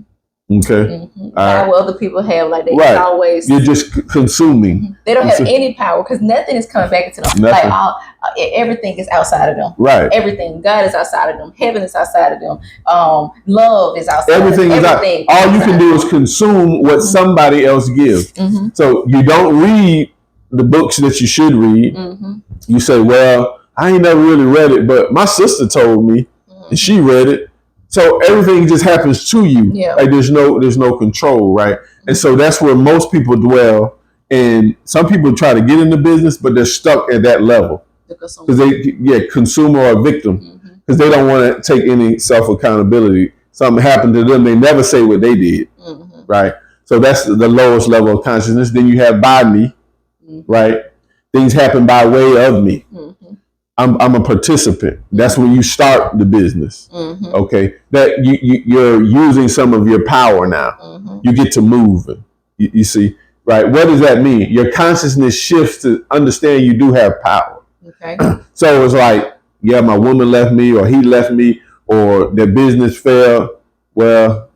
Okay. Mm-hmm. Power other people have, like they can always. You're just consuming. Mm-hmm. They don't have any power because nothing is coming back into them. Nothing. Like everything is outside of them. Right. Everything. God is outside of them. Heaven is outside of them. Love is outside. Everything is out. All you can do is consume what somebody else gives. Mm-hmm. So you don't read the books that you should read. Mm-hmm. You say, well, I ain't never really read it, but my sister told me, and she read it. So everything just happens to you. Yeah. Like there's no control, right? Mm-hmm. And so that's where most people dwell. And some people try to get into business, but they're stuck at that level. Because consumer or victim. Because they don't want to take any self-accountability. Something happened to them, they never say what they did. Mm-hmm. Right? So that's the lowest level of consciousness. Then you have by me, right? Things happen by way of me. Mm-hmm. I'm a participant. That's when you start the business. Mm-hmm. Okay, that you're using some of your power now. Mm-hmm. You get to move. You see, right? What does that mean? Your consciousness shifts to understand you do have power. Okay. So it's like, yeah, my woman left me, or he left me, or their business failed. Well,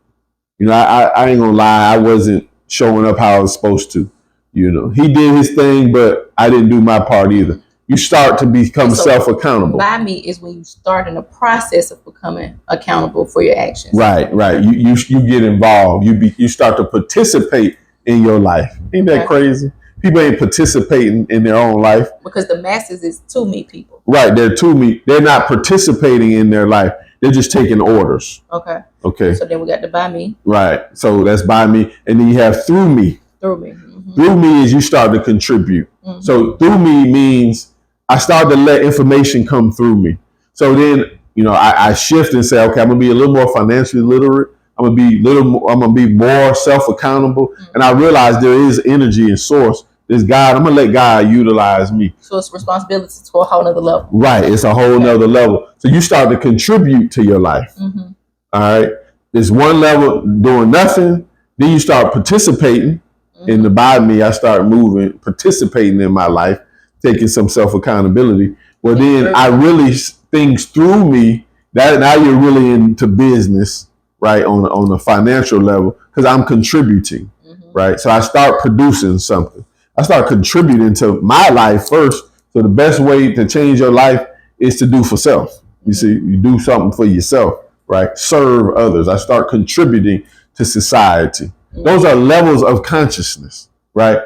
I ain't gonna lie, I wasn't showing up how I was supposed to. He did his thing, but I didn't do my part either. You start to become self-accountable. By me is when you start in the process of becoming accountable for your actions. Right. You get involved. You start to participate in your life. Ain't that crazy? People ain't participating in their own life. Because the masses is to me people. Right. They're to me. They're not participating in their life. They're just taking orders. Okay. So then we got the by me. Right. So that's by me. And then you have through me. Through me. Mm-hmm. Through me is you start to contribute. Mm-hmm. So through me means I start to let information come through me. So then, I shift and say, okay, I'm gonna be a little more financially literate. I'm gonna be more self-accountable. Mm-hmm. And I realize there is energy and source. There's God. I'm gonna let God utilize me. So it's responsibility to a whole nother level. Right. It's a whole nother level. So you start to contribute to your life. Mm-hmm. All right. There's one level doing nothing. Then you start participating. Mm-hmm. In the by me, I start moving, participating in my life. Taking some self-accountability. Well, then I really things through me that now you're really into business, right? On a financial level, because I'm contributing, right? So I start producing something. I start contributing to my life first. So the best way to change your life is to do for self. You see, you do something for yourself, right? Serve others. I start contributing to society. Those are levels of consciousness, right?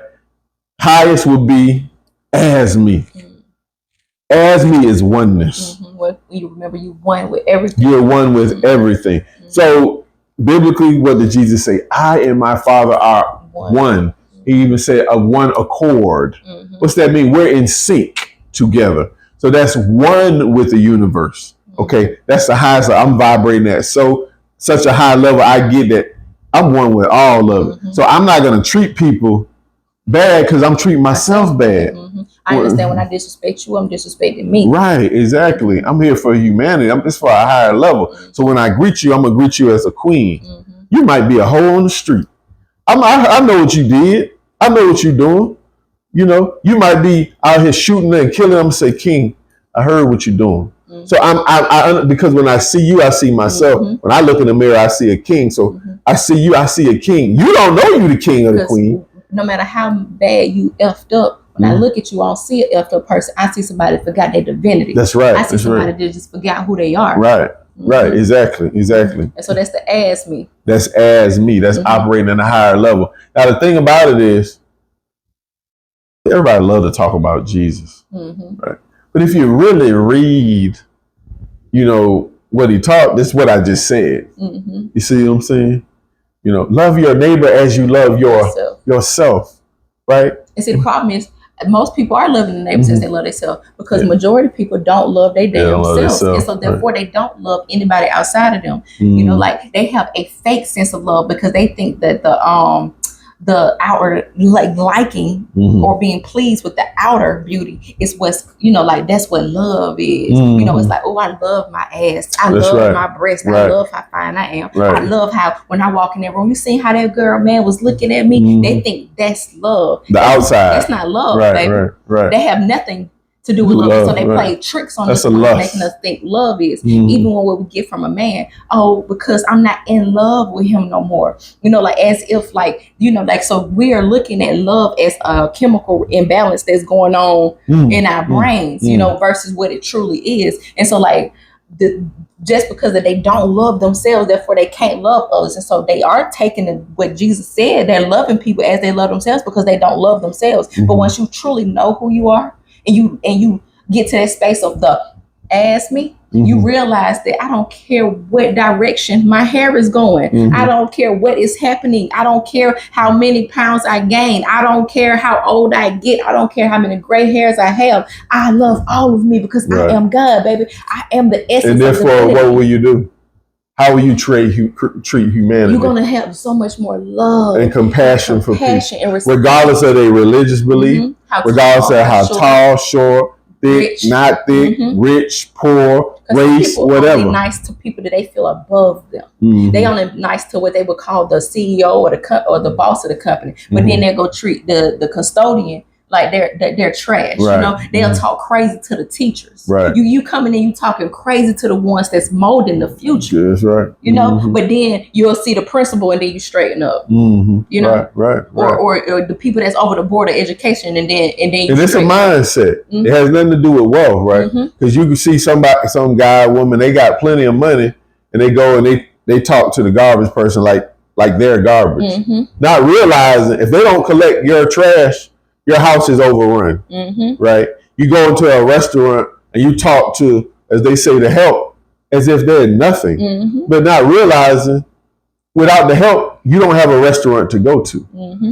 Highest would be as me. As me is oneness. Mm-hmm. Well, you remember you one with everything. You're one with everything. Mm-hmm. So biblically, what did Jesus say? I and my Father are one. Mm-hmm. He even said of one accord. Mm-hmm. What's that mean? We're in sync together. So that's one with the universe. Okay, that's the highest. I'm vibrating at such a high level. I get that I'm one with all of it. So I'm not going to treat people bad because I'm treating myself bad. I understand when I disrespect you, I'm disrespecting me. Right, exactly. I'm here for humanity. I'm just for a higher level. So when I greet you, I'm going to greet you as a queen. You might be a hoe on the street. I know what you did. I know what you're doing. You know, you might be out here shooting and killing. I'm going to say, King, I heard what you're doing. So I because when I see you, I see myself. When I look in the mirror, I see a king. So I see you, I see a king. You don't know you the king or the queen. No matter how bad you effed up, when I look at you, I don't see an effed up person. I see somebody that forgot their divinity. That's right. I see somebody that just forgot who they are. Right. Right. Exactly. And so that's the as me. That's as me. That's operating at a higher level. Now the thing about it is, everybody love to talk about Jesus, right? But if you really read, you know, what he taught, this is what I just said. You see what I'm saying? You know, love your neighbor as you love yourself, right? And see, the problem is most people are loving the neighbors as they love themselves, because majority of people don't love their damn selves. And so therefore they don't love anybody outside of them. You know, like they have a fake sense of love because they think that the outer liking or being pleased with the outer beauty is what's, you know, like that's what love is. You know, it's like, oh, I love my ass, I love my breast, I love how fine I am, I love how when I walk in that room, you see how that girl, man, was looking at me. They think that's love. Outside, that's not love, baby. They have nothing to do with love. So they play tricks on us, making us think love is. Even when what we get from a man, oh, because I'm not in love with him no more. You know, like as if like, you know, like, so we are looking at love as a chemical imbalance that's going on in our brains, you know, versus what it truly is. And so like just because they don't love themselves, therefore they can't love others. And so they are taking what Jesus said, they're loving people as they love themselves because they don't love themselves. But once you truly know who you are, and you get to that space of the ask me, you realize that I don't care what direction my hair is going. I don't care what is happening. I don't care how many pounds I gain. I don't care how old I get. I don't care how many gray hairs I have. I love all of me because I am God, baby. I am the essence. And therefore, what will you do? How will you treat humanity? You're going to have so much more love and compassion for people, and regardless of their religious belief, regardless of how tall, short, thick, rich, not thick, rich, poor, race, whatever. Only nice to people that they feel above them. They only nice to what they would call the CEO or the boss of the company. But then they go treat the custodian like they're trash. You know, they'll talk crazy to the teachers. You coming in, you talking crazy to the ones that's molding the future. That's right. You know, but then you'll see the principal and then you straighten up. You know, or the people that's over the board of education and then and it's a mindset. It has nothing to do with wealth, right? Because you can see some guy, woman, they got plenty of money, and they go and they talk to the garbage person like they're garbage, not realizing if they don't collect your trash, your house is overrun, right? You go into a restaurant and you talk to, as they say, the help, as if they're nothing, but not realizing without the help, you don't have a restaurant to go to.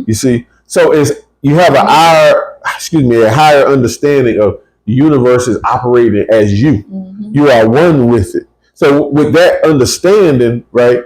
You see, so you have a higher understanding of the universe is operating as you. You are one with it. So with that understanding, right,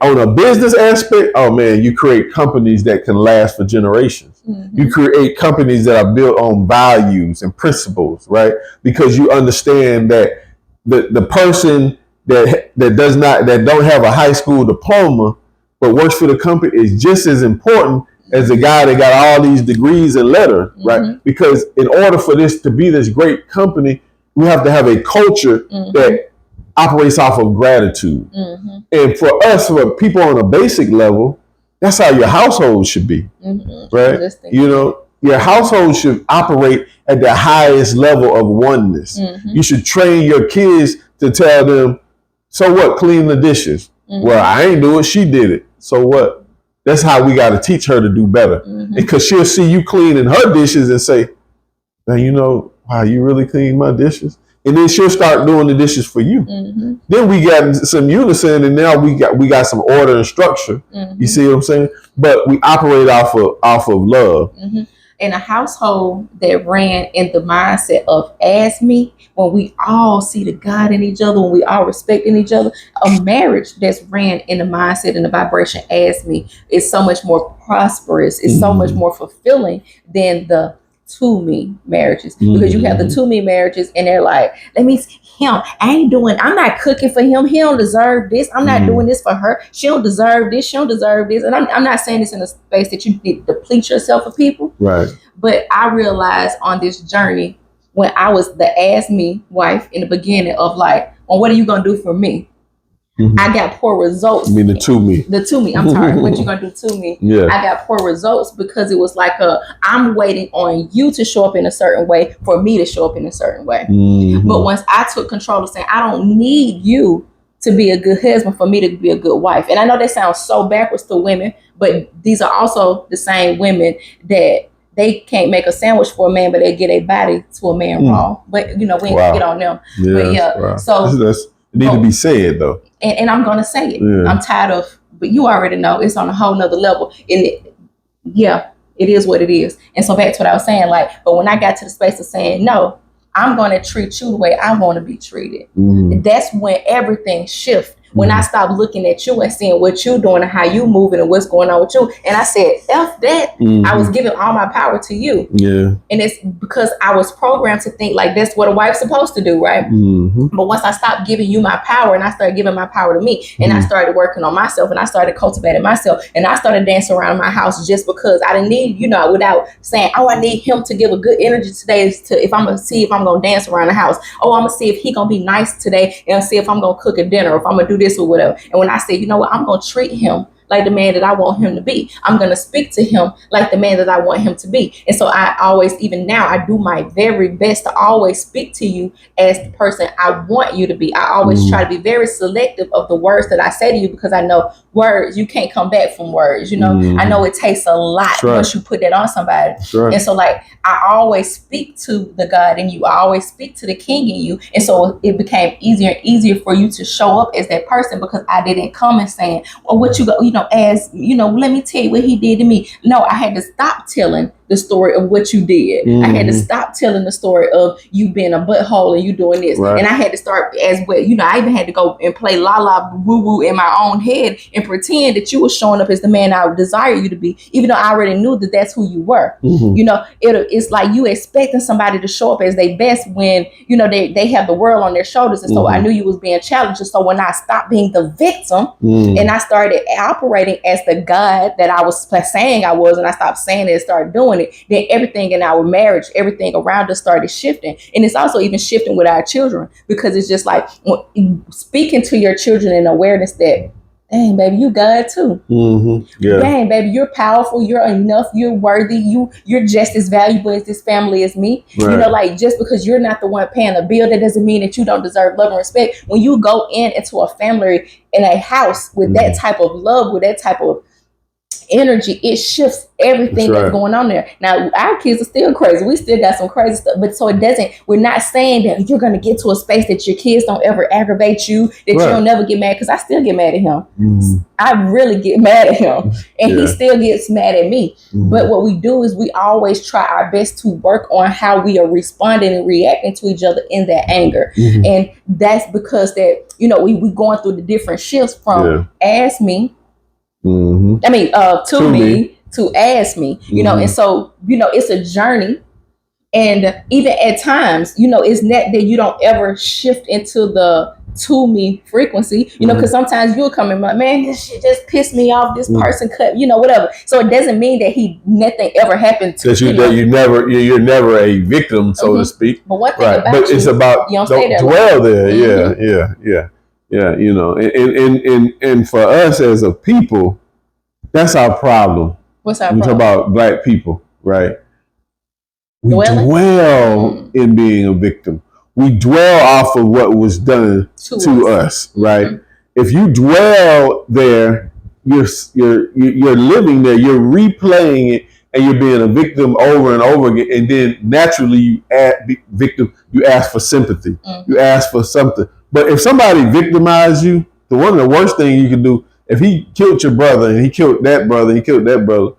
on a business aspect, oh man, you create companies that can last for generations. You create companies that are built on values and principles, right? Because you understand that the person that don't have a high school diploma but works for the company is just as important as the guy that got all these degrees and letters, right? Because in order for this to be this great company, we have to have a culture that operates off of gratitude. And for us, for people on a basic level, that's how your household should be, right? You know, your household should operate at the highest level of oneness. You should train your kids to tell them, so what, clean the dishes? Well, I ain't do it, she did it. So what? That's how we got to teach her to do better. Because she'll see you cleaning her dishes and say, now, you know, wow, you really clean my dishes? And then she'll start doing the dishes for you. Then we got some unison, and now we got some order and structure. You see what I'm saying? But we operate off of love. in a household that ran in the mindset of as me, when we all see the God in each other, when we all respect in each other, a marriage that's ran in the mindset and the vibration as me is so much more prosperous. It's so much more fulfilling than the to me marriages, because you have the to me marriages and they're like, let me see him. I'm not cooking for him. He don't deserve this. I'm not doing this for her. She don't deserve this. She don't deserve this. And I'm not saying this in a space that you deplete yourself of people. Right. But I realized on this journey when I was the ask me wife in the beginning of like, well, what are you going to do for me? I got poor results. You mean the to me? The to me. I'm sorry. What you gonna do to me? Yeah. I got poor results because it was like I'm waiting on you to show up in a certain way for me to show up in a certain way. But once I took control of saying, I don't need you to be a good husband for me to be a good wife. And I know that sounds so backwards to women, but these are also the same women that they can't make a sandwich for a man, but they get a body to a man raw. But you know, we ain't gonna get on them. Yeah, but yeah, wow. so that's need to be said though. And I'm going to say it. Yeah. I'm tired of, but you already know it's on a whole nother level. And it is what it is. And so back to what I was saying, like, but when I got to the space of saying, no, I'm going to treat you the way I want to be treated. That's when everything shifts. When I stopped looking at you and seeing what you're doing and how you moving and what's going on with you. And I said, F that. I was giving all my power to you. Yeah. And it's because I was programmed to think like that's what a wife's supposed to do, right? But once I stopped giving you my power and I started giving my power to me and I started working on myself and I started cultivating myself and I started dancing around my house just because I didn't need, without saying, oh, I need him to give a good energy today if I'm going to see if I'm going to dance around the house. Oh, I'm going to see if he going to be nice today and see if I'm going to cook a dinner or if I'm going to do this or whatever. And when I say, you know what, I'm going to treat him like the man that I want him to be. I'm going to speak to him like the man that I want him to be. And so I always, even now, I do my very best to always speak to you as the person I want you to be. I always try to be very selective of the words that I say to you because I know words, you can't come back from words. I know it takes a lot once you put that on somebody. And so like, I always speak to the God in you. I always speak to the King in you. And so it became easier and easier for you to show up as that person because I didn't come and saying, well, what you go, let me tell you what he did to me. No, I had to stop telling the story of what you did. I had to stop telling the story of you being a butthole and you doing this. Right. And I had to start as well. I even had to go and play la la woo woo in my own head and pretend that you were showing up as the man I would desire you to be, even though I already knew that that's who you were. It's like you expecting somebody to show up as their best when, they have the world on their shoulders. And so I knew you was being challenged. And so when I stopped being the victim and I started operating as the God that I was saying I was, and I stopped saying it and started doing it, then everything in our marriage, everything around us started shifting. And it's also even shifting with our children because it's just like speaking to your children in awareness that, dang, baby, you God too. Yeah. Dang, baby, you're powerful. You're enough. You're worthy. You're just as valuable as this family as me. Right. Just because you're not the one paying the bill, that doesn't mean that you don't deserve love and respect. When you go into a family, in a house with that type of love, with that type of energy, it shifts everything that's going on there. Now, our kids are still crazy. We still got some crazy stuff, but so we're not saying that you're going to get to a space that your kids don't ever aggravate you, that you don't never get mad, because I still get mad at him. I really get mad at him and he still gets mad at me. But what we do is we always try our best to work on how we are responding and reacting to each other in that anger. And that's because that, we going through the different shifts from ask me, to me, to ask me, and so, it's a journey. And even at times, it's not that you don't ever shift into the to me frequency, because sometimes you'll come in like, man, this shit just pissed me off. This person cut, whatever. So it doesn't mean that nothing ever happened to you. You're never a victim, so to speak. But one thing about but it's about you don't dwell there. Yeah. And for us as a people, that's our problem. What's our problem? We talk about Black people, right? We dwell in being a victim. We dwell off of what was done to us, right? If you dwell there, you're living there, you're replaying it, and you're being a victim over and over again. And then naturally, you ask for sympathy, you ask for something. But if somebody victimized you, one of the worst things you can do, if he killed your brother and he killed that brother,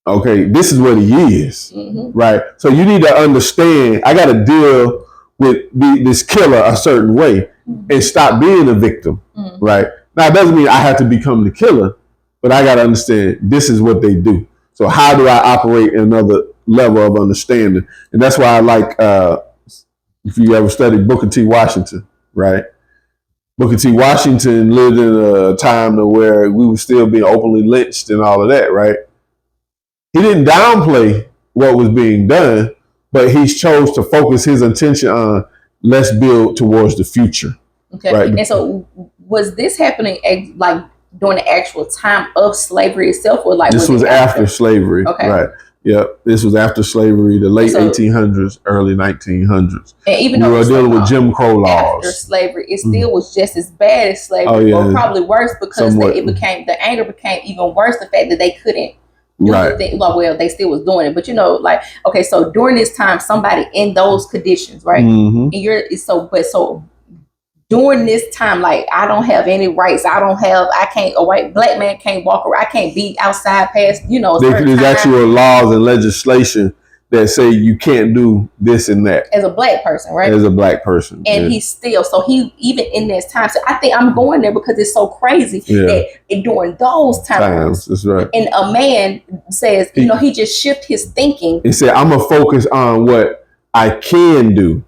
Okay, this is what he is, right? So you need to understand, I got to deal with this killer a certain way and stop being a victim, right? Now, it doesn't mean I have to become the killer, but I got to understand this is what they do. So how do I operate in another level of understanding? And that's why I like, if you ever studied Booker T. Washington, right? Booker T. Washington lived in a time where we were still being openly lynched and all of that, right? He didn't downplay what was being done, but he chose to focus his attention on let's build towards the future. Okay. Right? And so was this happening like during the actual time of slavery itself, or like this was after slavery? Okay. Right. Yep. This was after slavery, the late 1800s, early 1900s. And even though we were dealing with Jim Crow laws. After slavery, it still was just as bad as slavery, or probably worse, because the anger became even worse. The fact that they couldn't do the thing. Well, they still was doing it, but like, okay, so during this time, somebody in those conditions, right? And during this time, like, I don't have any rights. I can't, a white black man can't walk around. I can't be outside past, There's actual laws and legislation that say you can't do this and that. As a black person, right? As a black person. And he still, even in this time, so I think I'm going there because it's so crazy that during those times, that's right. And a man says, he just shifted his thinking. He said, I'm going to focus on what I can do.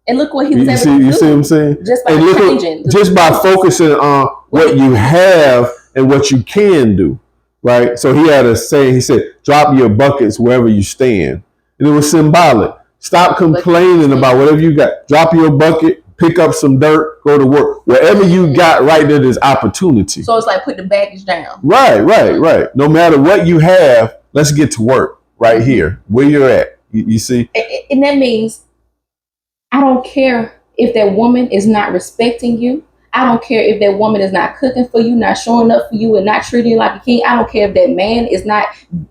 And look what he was able to do. You see what I'm saying? Just by changing. Just by focusing on what you have and what you can do, right? So he had a saying, he said, drop your buckets wherever you stand. And it was symbolic. Stop complaining about whatever you got. Drop your bucket, pick up some dirt, go to work. Wherever you got, right there, there's opportunity. So it's like put the baggage down. Right. No matter what you have, let's get to work right here, where you're at. You see? And that means I don't care if that woman is not respecting you. I don't care if that woman is not cooking for you, not showing up for you, and not treating you like a king. I don't care if that man is not,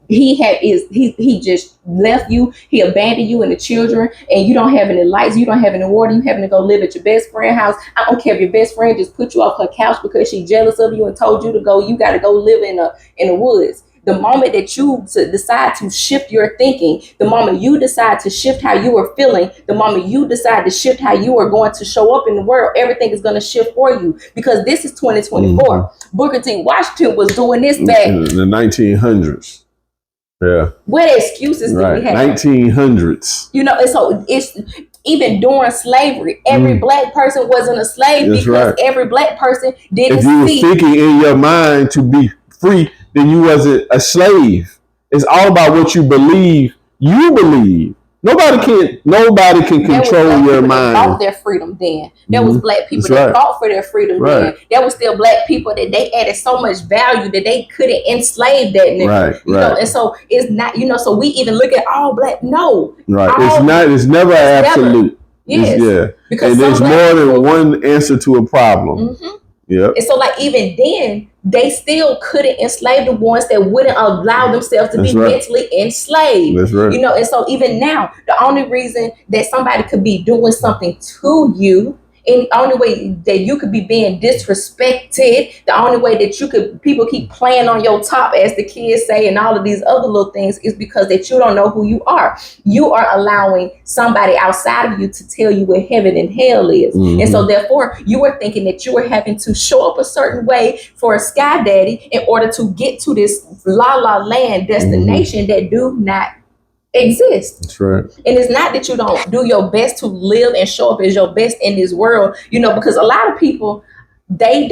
he just left you, he abandoned you and the children, and you don't have any lights, you don't have any water, you having to go live at your best friend's house. I don't care if your best friend just put you off her couch because she's jealous of you and told you to go, you got to go live in the woods. The moment that you decide to shift your thinking, the moment you decide to shift how you are feeling, the moment you decide to shift how you are going to show up in the world, everything is going to shift for you, because this is 2024. Booker T. Washington was doing this back in the 1900s. Yeah. What excuses do we have? 1900s. And so it's even during slavery, every black person wasn't a slave. That's because every black person didn't see. If you were thinking in your mind to be free, then you wasn't a slave. It's all about what you believe. You believe. Nobody can control your mind. That fought their freedom then. There was black people that fought for their freedom then. There was still black people that they added so much value that they couldn't enslave that nigga. Right. And so it's not, so we even look at all black. No. Right. It's never absolute. Yes. Because and there's more than one answer to a problem. Yeah. And so like even then, they still couldn't enslave the ones that wouldn't allow themselves to be mentally enslaved. That's right. And so even now, the only reason that somebody could be doing something to you, and the only way that you could be being disrespected, the only way that people keep playing on your top, as the kids say, and all of these other little things, is because that you don't know who you are. You are allowing somebody outside of you to tell you what heaven and hell is. And so therefore, you were thinking that you were having to show up a certain way for a sky daddy in order to get to this la la land destination that do not exist. That's right. And it's not that you don't do your best to live and show up as your best in this world, because a lot of people, they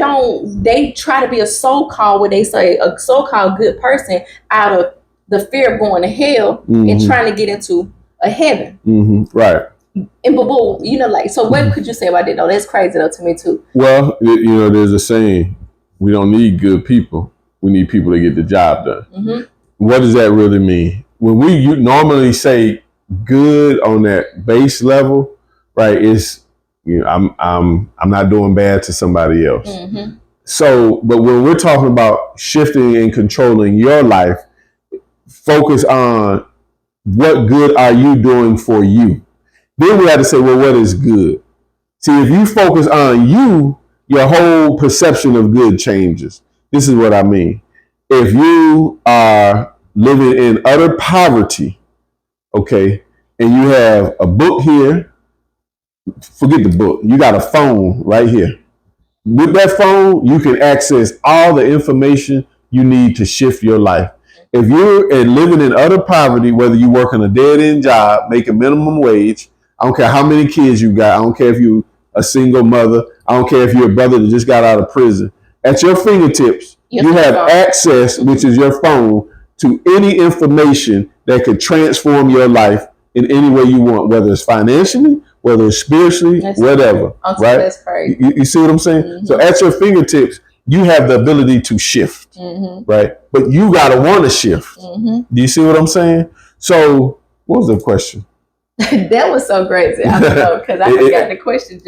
try to be a so-called, what they say, a so-called good person out of the fear of going to hell and trying to get into a heaven. Right. And so what could you say about that though? That's crazy though to me too. Well, there's a saying, we don't need good people. We need people to get the job done. What does that really mean? When you normally say good on that base level, right? It's I'm not doing bad to somebody else. So, but when we're talking about shifting and controlling your life, focus on what good are you doing for you. Then we have to say, well, what is good? See, if you focus on you, your whole perception of good changes. This is what I mean. If you are living in utter poverty, okay, and you have a book here, forget the book, you got a phone right here. With that phone, you can access all the information you need to shift your life. If you're living in utter poverty, whether you work on a dead-end job, making minimum wage, I don't care how many kids you got, I don't care if you're a single mother, I don't care if you're a brother that just got out of prison. At your fingertips, you have access, which is your phone, to any information that could transform your life in any way you want, whether it's financially, whether it's spiritually, whatever. Right? That's crazy. You see what I'm saying? Mm-hmm. So at your fingertips, you have the ability to shift, right? But you gotta want to shift. Do you see what I'm saying? So, what was the question? That was so crazy. I don't know, because I forgot the question.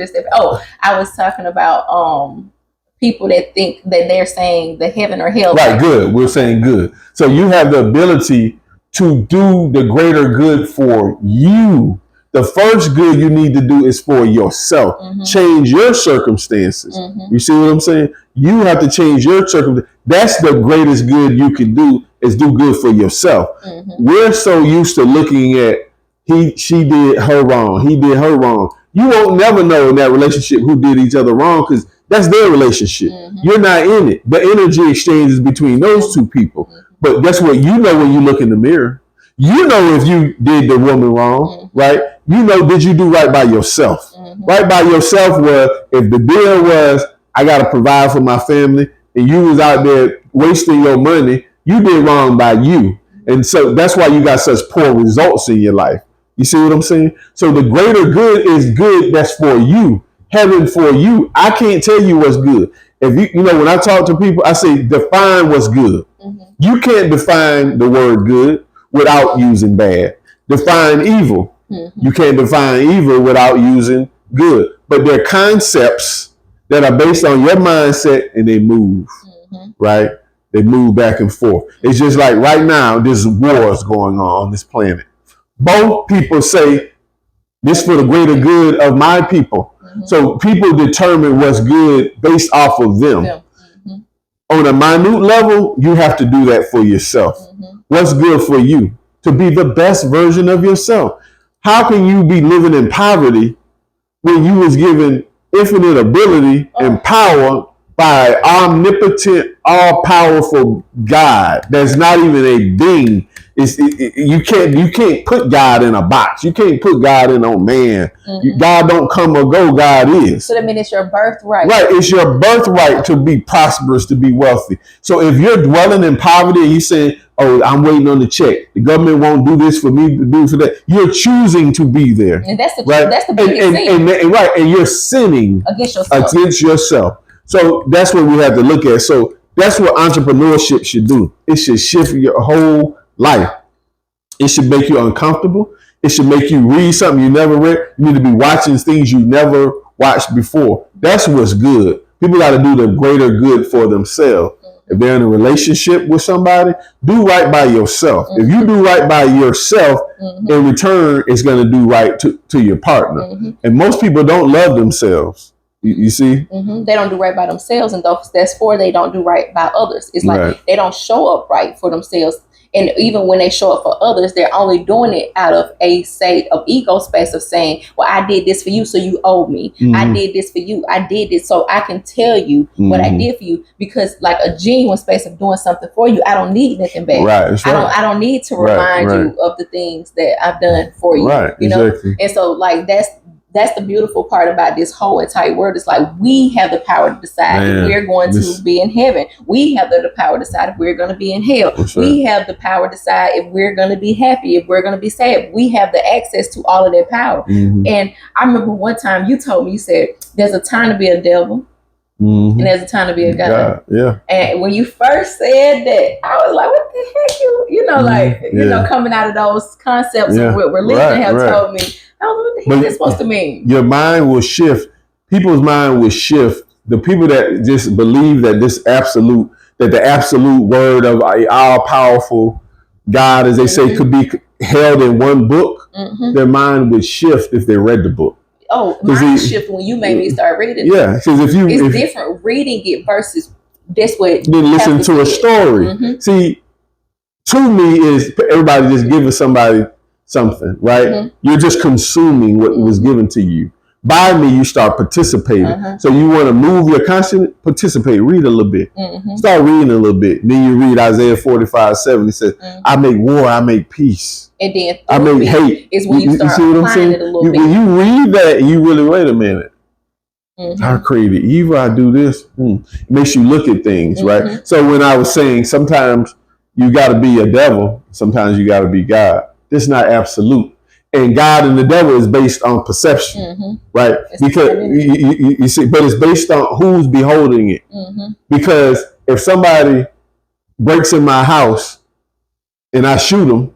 I was talking about people that think that they're saying the heaven or hell. Right, good. We're saying good. So you have the ability to do the greater good for you. The first good you need to do is for yourself. Change your circumstances. You see what I'm saying? You have to change your circumstances. That's the greatest good you can do, is do good for yourself. We're so used to looking at she did her wrong, he did her wrong. You won't never know in that relationship who did each other wrong, because that's their relationship. You're not in it. The energy exchange is between those two people. But guess what? You know when you look in the mirror. You know if you did the woman wrong, right? You know, did you do right by yourself? Right by yourself was, if the deal was, I got to provide for my family, and you was out there wasting your money, you did wrong by you. And so that's why you got such poor results in your life. You see what I'm saying? So the greater good is good that's for you. Heaven for you. I can't tell you what's good. If you know, when I talk to people, I say define what's good. You can't define the word good without using bad. Define evil. You can't define evil without using good. But they're concepts that are based on your mindset, and they move, right? They move back and forth. It's just like right now, there's wars going on this planet. Both people say this for the greater good of my people. So people determine what's good based off of them. On a minute level, you have to do that for yourself. What's good for you? To be the best version of yourself. How can you be living in poverty when you was given infinite ability and power by omnipotent, all-powerful God that's not even a being? You can't put God in a box. You can't put God in a man. God don't come or go. God is. So that means it's your birthright. Right. It's your birthright to be prosperous, to be wealthy. So if you're dwelling in poverty and you saying, "Oh, I'm waiting on the check. The government won't do this for me, do for that," you're choosing to be there. And that's the right. That's the biggest sin. And right. And you're sinning against yourself. So that's what we have to look at. So that's what entrepreneurship should do. It should shift your whole life. It should make you uncomfortable. It should make you read something you never read. You need to be watching things you never watched before. That's what's good. People got to do the greater good for themselves. If they're in a relationship with somebody, do right by yourself. If you do right by yourself, in return, it's going to do right to your partner. And most people don't love themselves. You see? They don't do right by themselves, and that's for they don't do right by others. It's like they don't show up right for themselves. And even when they show up for others, they're only doing it out of a state of ego space of saying, well, I did this for you, so you owe me. I did this for you. I did this so I can tell you what I did for you. Because like a genuine space of doing something for you, I don't need nothing back. Right. I don't need to remind you of the things that I've done for you. Right. You know? And so like that's the beautiful part about this whole entire world. It's like we have the power to decide if we're going to be in heaven. We have the power to decide if we're going to be in hell. We have the power to decide if we're going to be happy, if we're going to be sad. We have the access to all of that power. And I remember one time you told me, you said, there's a time to be a devil. And there's a time to be a God. And when you first said that, I was like, what the heck? You know, like, you know, coming out of those concepts of what religion have told me. I was like, what the heck is this supposed to mean? Your mind will shift. People's mind will shift. The people that just believe that the absolute word of an all-powerful God, as they say, could be held in one book, their mind would shift if they read the book. Oh, mind shift when you made me start reading. Yeah, because it's different reading it versus this way. Then listen to a story. See, to me is everybody just giving somebody something, right? Mm-hmm. You're just consuming what was given to you. By me, you start participating. Uh-huh. So you want to move your conscience, participate, read a little bit. Mm-hmm. Start reading a little bit. Then you read Isaiah 45:7. It says, I make war, I make peace. And then I make hate. Is when you start see what I'm saying? It a little bit. When you read that, you really, wait a minute. I created evil, I do this. It makes you look at things, right? So when I was saying sometimes you got to be a devil, sometimes you got to be God. It's not absolute. And God and the devil is based on perception, right? It's because you see, but it's based on who's beholding it. Because if somebody breaks in my house and I shoot him,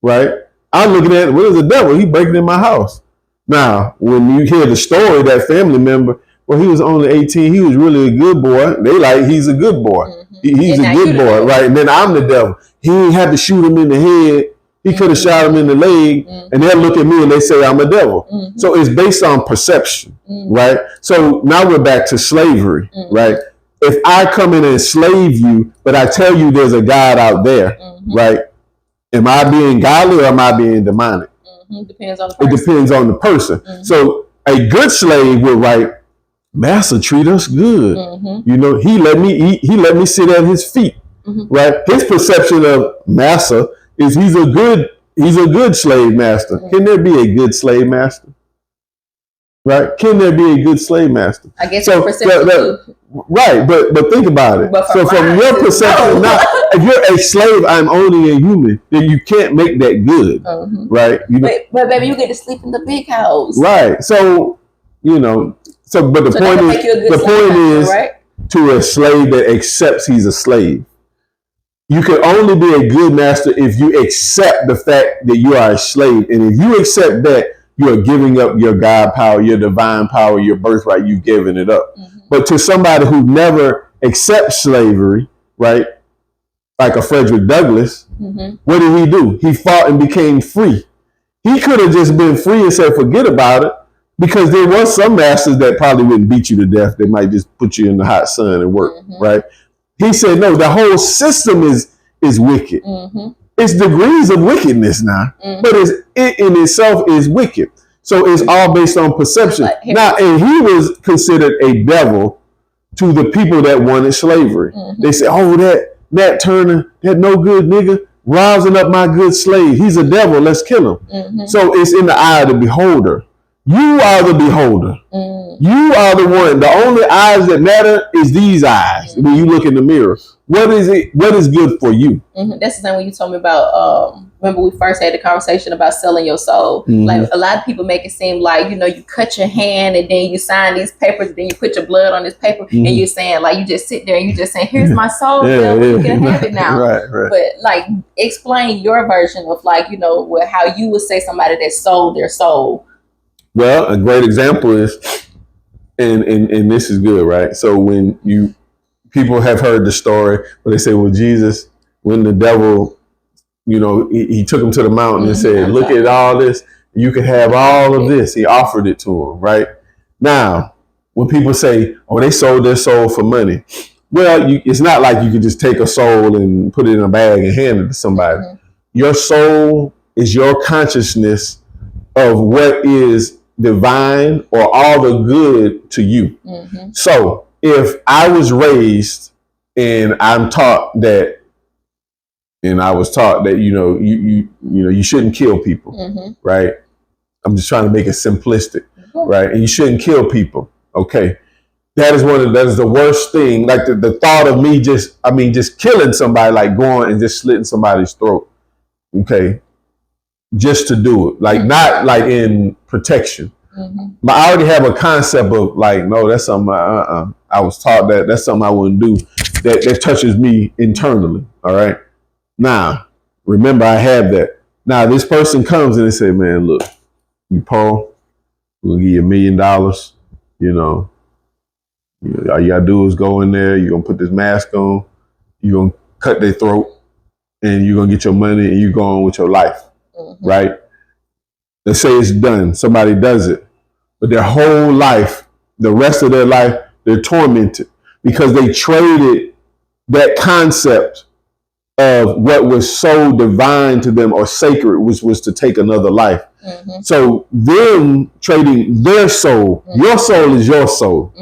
right? I'm looking at, what is the devil? He breaking in my house. Now, when you hear the story, that family member, well, he was only 18. He was really a good boy. They like, he's a good boy. He's a good boy, right? And then I'm the devil. He ain't had to shoot him in the head. He could have shot him in the leg, and they'll look at me and they say I'm a devil. So it's based on perception, right? So now we're back to slavery, right? If I come in and enslave you, but I tell you there's a God out there, right? Am I being godly or am I being demonic? Depends on the person. It depends on the person. So a good slave will write, Master treat us good. You know, he let me eat. He let me sit at his feet, right? His perception of Master is he's a good slave master. Can there be a good slave master? Right? Can there be a good slave master? I guess so. Right, but think about it. So from your perception, now, if you're a slave, I'm only a human, then you can't make that good, right? You know, but baby, you get to sleep in the big house, right? So you know, but the point is, right? To a slave that accepts he's a slave. You can only be a good master if you accept the fact that you are a slave. And if you accept that, you are giving up your God power, your divine power, your birthright. You've given it up. But to somebody who never accepts slavery, right, like a Frederick Douglass, what did he do? He fought and became free. He could have just been free and said, forget about it, because there was some masters that probably wouldn't beat you to death. They might just put you in the hot sun and work, right? He said, no, the whole system is wicked. It's degrees of wickedness now, but it in itself is wicked. So it's all based on perception. Now, and he was considered a devil to the people that wanted slavery. They said, oh, that Nat Turner, that no good nigga, rousing up my good slave. He's a devil. Let's kill him. So it's in the eye of the beholder. You are the beholder. You are the one. The only eyes that matter is these eyes. When you look in the mirror, what is it? What is good for you? That's the thing when you told me about. Remember we first had the conversation about selling your soul. Like a lot of people make it seem like you cut your hand and then you sign these papers, and then you put your blood on this paper, and you're saying like you just sit there and you just saying, "Here's my soul, you can have it now." Right. But like, explain your version of like how you would say somebody that sold their soul. Well, a great example is, and this is good, right? So when people have heard the story where they say, well, Jesus, when the devil, he took him to the mountain and said, look at all this, you can have all of this. He offered it to him, right? Now, when people say, oh, they sold their soul for money. Well, it's not like you could just take a soul and put it in a bag and hand it to somebody. Your soul is your consciousness of what is divine or all the good to you. So if I was raised and I'm taught that, and I was taught that you shouldn't kill people, right? I'm just trying to make it simplistic, right? And you shouldn't kill people. Okay, that is the worst thing. Like the thought of me just killing somebody, like going and just slitting somebody's throat. Okay. Just to do it, like not like in protection. But I already have a concept of like, no, that's something I was taught that's something I wouldn't do. That touches me internally. All right. Now, remember, I have that. Now, this person comes and they say, man, look, you Paul, we'll give you $1 million. All you gotta do is go in there. You're gonna put this mask on. You're gonna cut their throat, and you're gonna get your money, and you go on with your life. Right? Let's say it's done. Somebody does it. But their whole life, the rest of their life, they're tormented because they traded that concept of what was so divine to them or sacred, which was to take another life. So them trading their soul, your soul is your soul,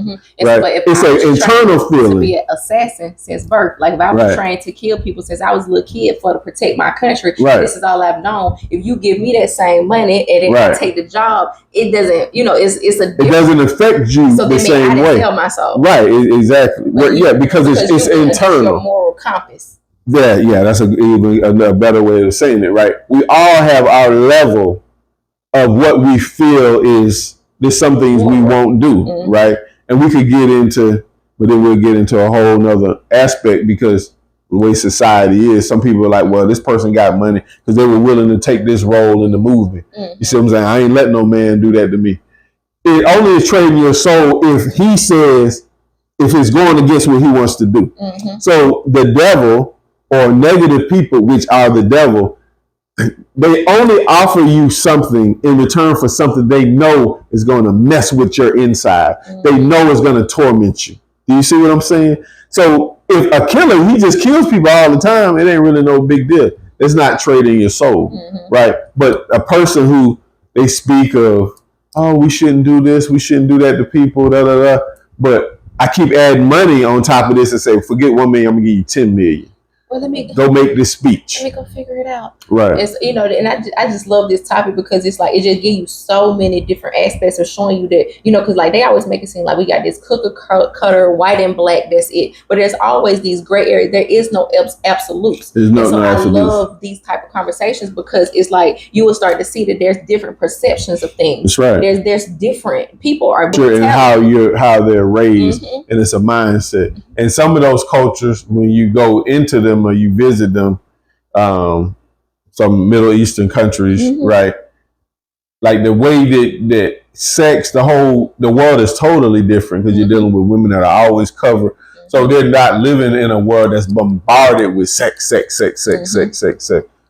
right? It's an internal feeling. To be an assassin since birth. Like if I was trained to kill people since I was a little kid to protect my country, this is all I've known. If you give me that same money and then I take the job, it doesn't, it doesn't affect you the same way. I didn't sell my soul. Right, exactly. Because it's internal. Your moral compass. Yeah, that's a better way of saying it, right? We all have our level of what we feel is, there's some things we won't do, right? And we could get into, but then we'll get into a whole nother aspect, because the way society is, some people are like, well, this person got money because they were willing to take this role in the movement. You see what I'm saying? I ain't letting no man do that to me. It only is trading your soul if he says, if it's going against what he wants to do. So the devil, or negative people, which are the devil, they only offer you something in return for something they know is going to mess with your inside. They know it's going to torment you. Do you see what I'm saying? So if a killer, he just kills people all the time, it ain't really no big deal. It's not trading your soul, right? But a person who they speak of, oh, we shouldn't do this, we shouldn't do that to people, da da da. But I keep adding money on top of this and say, forget 1 million, I'm gonna give you 10 million. Well, let me go make this speech. Let me go figure it out. Right. It's, and I just love this topic because it's like, it just gives you so many different aspects of showing you that, because like they always make it seem like we got this cookie cutter, white and black, that's it. But there's always these gray areas. There is no absolutes. There's no absolutes. I love these type of conversations because it's like you will start to see that there's different perceptions of things. That's right. There's different people are sure, and how they're raised, and it's a mindset. And some of those cultures, when you go into them or you visit them, some Middle Eastern countries, right? Like the way that sex, the world is totally different because you're dealing with women that are always covered. So they're not living in a world that's bombarded with sex.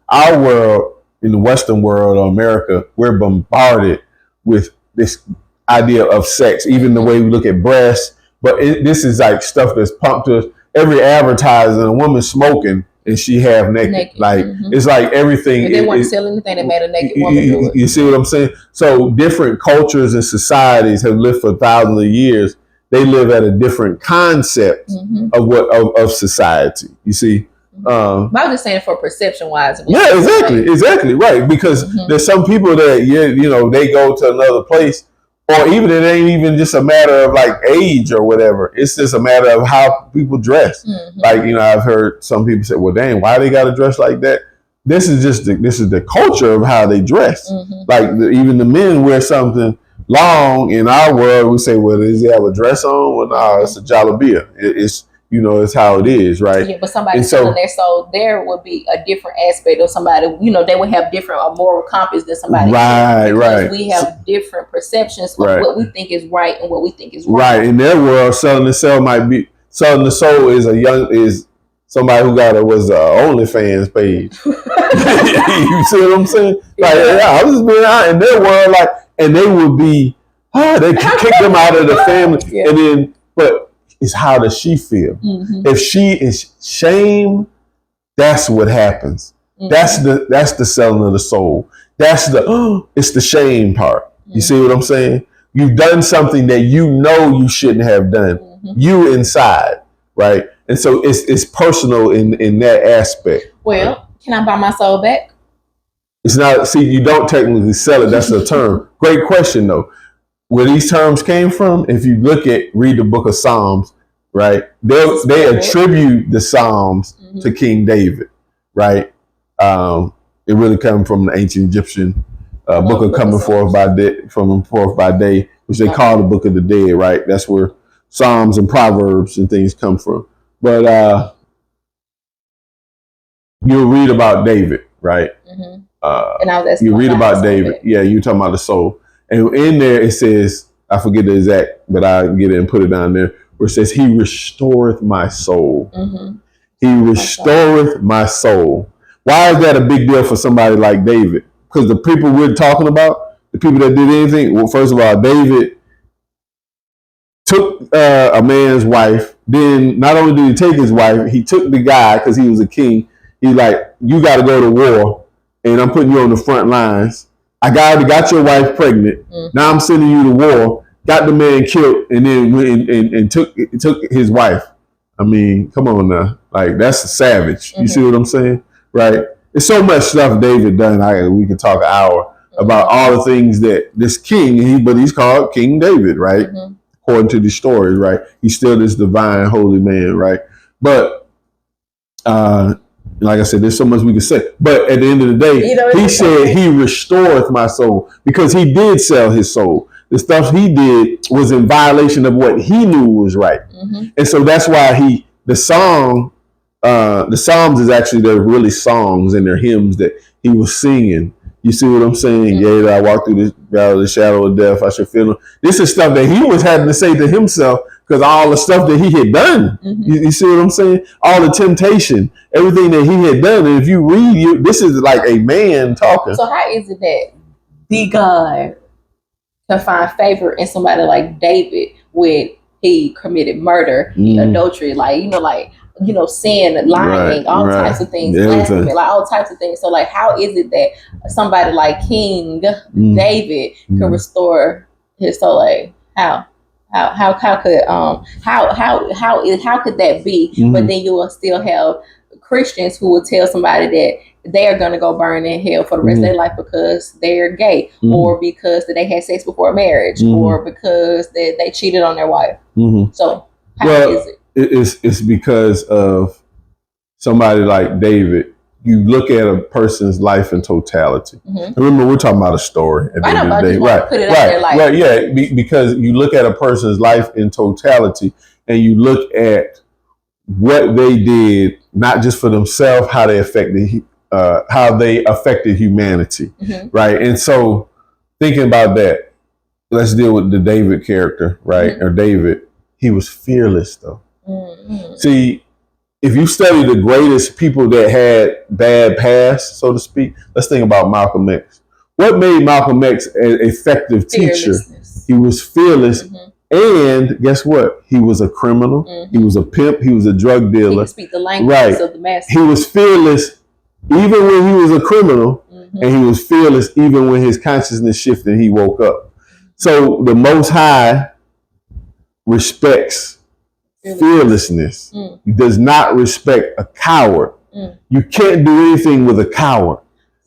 Our world, in the Western world or America, we're bombarded with this idea of sex, even the way we look at breasts. But this is like stuff that's pumped to us. Every advertising, a woman smoking and she half naked. Like it's like everything. If they want to sell anything that made a naked woman do it. You see what I'm saying? So different cultures and societies have lived for thousands of years. They live at a different concept of society. You see. I was just saying for perception wise. Yeah, exactly, right. Because there's some people that they go to another place. Or even it ain't even just a matter of like age or whatever. It's just a matter of how people dress. Like, I've heard some people say, well, dang, why they got to dress like that? This is the culture of how they dress. Like even the men wear something long. In our world, we say, well, does he have a dress on? Well, no, it's a jalabia. It's how it is, right? Yeah, but somebody selling their soul, there would be a different aspect of somebody, they would have different moral compass than somebody. Right. We have different perceptions of what we think is right and what we think is wrong. Right. In their world, selling the soul is somebody who was OnlyFans page. You see what I'm saying? Like, I was just being out in their world, like, and they would be, they kick them out of the family, and then, but. Is how does she feel? If she is shame, that's what happens. That's the selling of the soul. It's the shame part. You see what I'm saying? You've done something that you shouldn't have done. You inside, right? And so it's personal in that aspect. Well, can I buy my soul back? It's not. See, you don't technically sell it. That's the term. Great question though. Where these terms came from, if you read the book of Psalms, right? They attribute the Psalms to King David, right? It really comes from the ancient Egyptian book of coming forth by day, which they call the book of the dead, right? That's where Psalms and Proverbs and things come from. But you'll read about David, right? And I was you read about David. Yeah, you're talking about the soul. And in there it says, I forget the exact, but I get it and put it down there, where it says, he restoreth my soul. He restoreth my soul. Why is that a big deal for somebody like David? Because the people we're talking about, the people that did anything, well, first of all, David took a man's wife. Then not only did he take his wife, he took the guy, because he was a king, He's like, you got to go to war, and I'm putting you on the front lines. I got your wife pregnant. Now I'm sending you to war. Got the man killed, and then went and took his wife. I mean, come on now, like that's savage. You see what I'm saying, right? There's so much stuff David done. We could talk an hour about all the things that this king, but he's called King David, right? According to the stories, right? He's still this divine, holy man, right? But like I said, there's so much we can say. But at the end of the day, he said he restoreth my soul, because he did sell his soul. The stuff he did was in violation of what he knew was right. And so that's why the Psalms is actually, they're really songs and they're hymns that he was singing. You see what I'm saying? Yeah, I walk through this valley of the shadow of death, I should feel. This is stuff that he was having to say to himself, because all the stuff that he had done. You see what I'm saying? All the temptation, everything that he had done. And if you read, this is like a man talking. So how is it that the God can find favor in somebody like David when he committed murder, adultery, sin, lying, all types of things, blasphemy, like all types of things. So like, how is it that somebody like King David can restore his soul? Like, how could that be? But then you will still have Christians who will tell somebody that they are going to go burn in hell for the rest of their life because they're gay, or because they had sex before marriage, or because they cheated on their wife. So how is it? It's because of somebody like David. You look at a person's life in totality. Remember, we're talking about a story at the end of the day. Right. Because you look at a person's life in totality, and you look at what they did, not just for themselves, how they affected humanity, right? And so, thinking about that, let's deal with the David character, right? Or David, he was fearless, though. See, if you study the greatest people that had bad past, so to speak, let's think about Malcolm X. What made Malcolm X an effective teacher? He was fearless. And guess what? He was a criminal. He was a pimp. He was a drug dealer. He could speak the language of the masses. He was fearless even when he was a criminal, and he was fearless even when his consciousness shifted and he woke up. So the Most High respects fearlessness. He does not respect a coward. You can't do anything with a coward.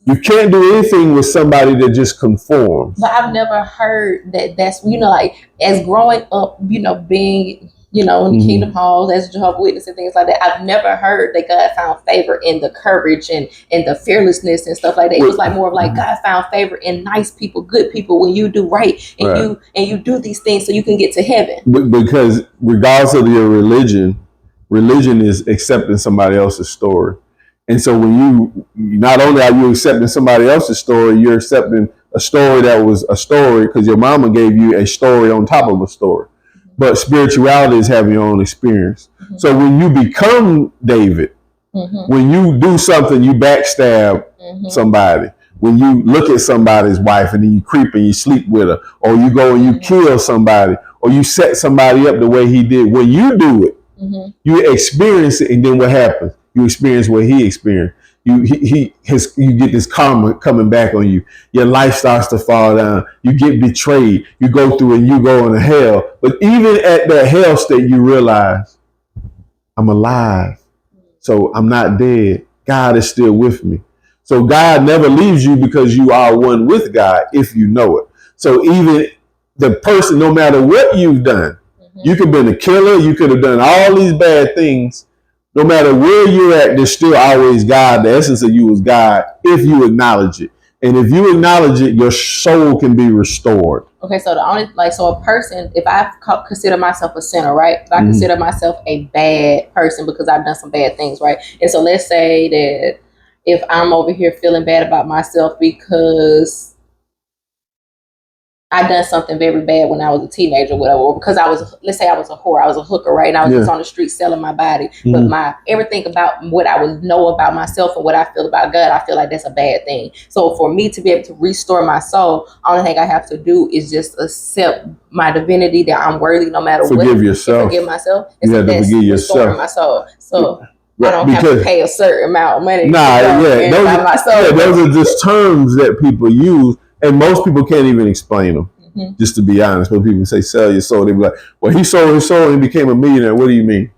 You can't do anything with somebody that just conforms. But I've never heard that's, like, as growing up, being, in the Kingdom Halls as a Jehovah's Witness and things like that, I've never heard that God found favor in the courage and the fearlessness and stuff like that. It was like more of like God found favor in nice people, good people, when you do right and you do these things so you can get to heaven. Because regardless of your religion is accepting somebody else's story. And so when you, not only are you accepting somebody else's story, you're accepting a story that was a story because your mama gave you a story on top of a story. But spirituality is having your own experience. So when you become David, when you do something, you backstab somebody. When you look at somebody's wife and then you creep and you sleep with her, or you go and you kill somebody, or you set somebody up the way he did. When you do it, you experience it, and then what happens? You experience what he experienced. You get this karma coming back on you. Your life starts to fall down. You get betrayed. You go through and you go into hell. But even at that hell state, you realize I'm alive. So I'm not dead. God is still with me. So God never leaves you because you are one with God if you know it. So even the person, no matter what you've done, you could have been a killer. You could have done all these bad things. No matter where you're at, there's still always God. The essence of you is God if you acknowledge it. And if you acknowledge it, your soul can be restored. Okay, so a person, if I consider myself a sinner, right? If I consider myself a bad person because I've done some bad things, right? And so let's say that if I'm over here feeling bad about myself because I done something very bad when I was a teenager, whatever, or because let's say I was a whore, I was a hooker, right? And I was just on the street selling my body. But everything about what I would know about myself and what I feel about God, I feel like that's a bad thing. So for me to be able to restore my soul, only thing I have to do is just accept my divinity, that I'm worthy no matter what. Forgive yourself. And forgive myself. You have to forgive yourself. My soul. So I don't have to pay a certain amount of money. Those are just terms that people use, and most people can't even explain them. Just to be honest, when people say sell your soul, they be like, well, he sold his soul and became a millionaire. What do you mean?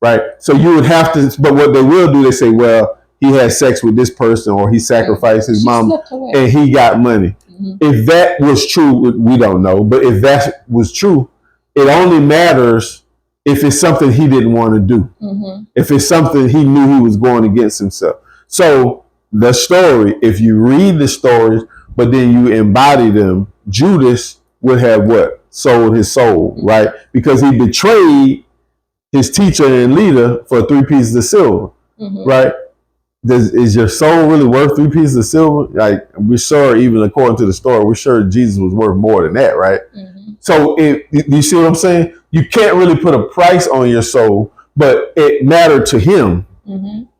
Right? So you would have to, but what they will do, they say, well, he had sex with this person, or he sacrificed his mom and he got money. If that was true, we don't know, but if that was true, it only matters if it's something he didn't want to do. If it's something he knew he was going against himself. So the story, if you read the stories, but then you embody them, Judas would have what? Sold his soul, right? Because he betrayed his teacher and leader for 3 pieces of silver, right? Is your soul really worth 3 pieces of silver? Like, we're sure, even according to the story, we're sure Jesus was worth more than that, right? So you see what I'm saying? You can't really put a price on your soul, but it mattered to him.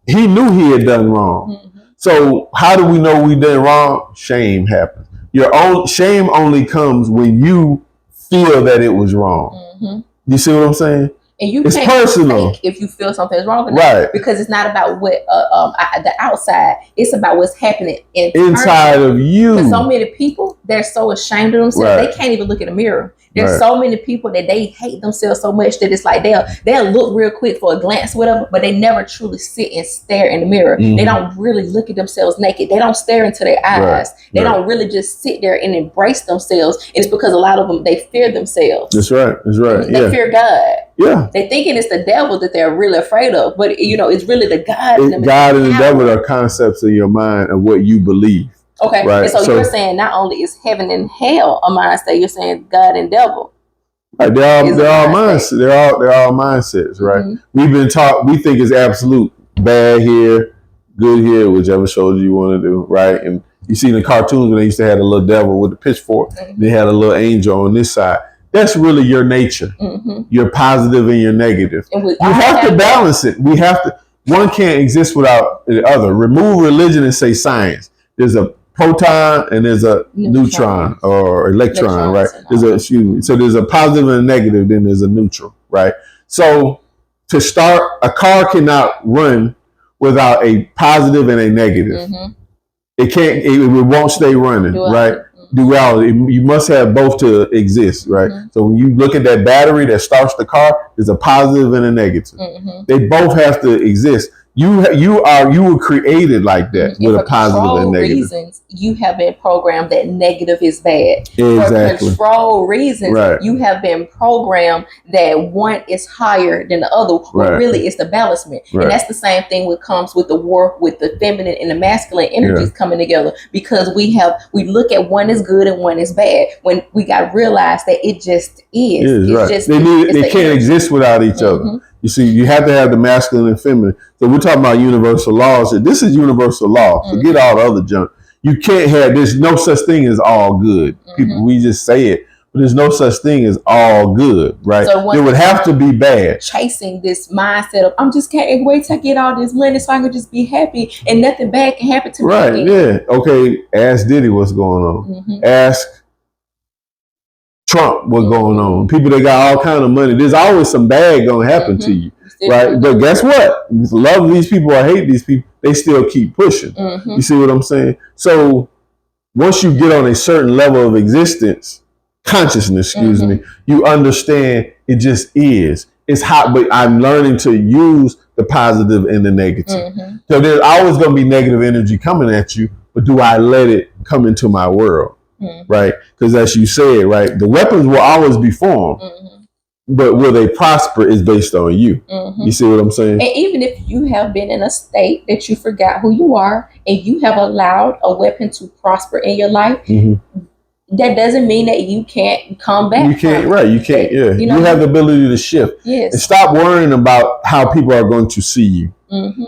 He knew he had done wrong. So how do we know we did wrong? Shame happens. Your own shame only comes when you feel that it was wrong. You see what I'm saying? And you it's can't personal if you feel something is wrong, right? Because it's not about what the outside. It's about what's happening inside of you. For so many people, they're so ashamed of themselves, they can't even look in the mirror. There's so many people that they hate themselves so much that it's like they'll look real quick for a glance, whatever, but they never truly sit and stare in the mirror. They don't really look at themselves naked. They don't stare into their eyes. They don't really just sit there and embrace themselves. And it's because a lot of them, they fear themselves. That's right. They fear God. Yeah. They thinking it's the devil that they're really afraid of, but it's really the God. God and the devil are concepts in your mind of what you believe. Okay, right. And so you're saying not only is heaven and hell a mindset, you're saying God and devil. Right, they're all mindsets. They're all mindsets, right? We've been taught. We think it's absolute bad here, good here, whichever shoulder you want to do, right? And you see in the cartoons when they used to have a little devil with the pitchfork, they had a little angel on this side. That's really your nature. Your positive and your negative. And you have to balance it. We have to. One can't exist without the other. Remove religion and say science. There's a proton and there's a neutron or electron, right? So there's a positive and a negative, then there's a neutral, right? So to start, a car cannot run without a positive and a negative. It can't, it won't stay running, right? Duality. You must have both to exist, right? So when you look at that battery that starts the car, there's a positive and a negative. They both have to exist. You were created like that with a positive and negative. Reasons, you have been programmed that negative is bad. Exactly. For control reasons, you have been programmed that one is higher than the other, but really it's the balancement. And that's the same thing what comes with the war with the feminine and the masculine energies coming together, because we look at one is good and one is bad, when we got to realize that it just is. They can't exist without each other. You see, you have to have the masculine and feminine. So we're talking about universal laws. This is universal law. Forget all the other junk. You can't have, there's no such thing as all good. People, we just say it, but there's no such thing as all good, right? So it would have to be bad. Chasing this mindset of, I'm just can't wait to get all this money so I can just be happy and nothing bad can happen to me. Right, yeah. Okay, ask Diddy what's going on. Ask Trump what's going on. People that got all kind of money. There's always some bad gonna happen to you, right? But guess what? Love these people or hate these people, they still keep pushing. You see what I'm saying? So once you get on a certain level of existence, consciousness, you understand it just is. It's hot, but I'm learning to use the positive and the negative. So there's always going to be negative energy coming at you, but do I let it come into my world? Right? Because as you said, right, the weapons will always be formed, but will they prosper is based on you. You see what I'm saying? And even if you have been in a state that you forgot who you are and you have allowed a weapon to prosper in your life, that doesn't mean that you can't come back. You can't, right? You can't. Yeah, you have the ability to shift. Yes. And stop worrying about how people are going to see you.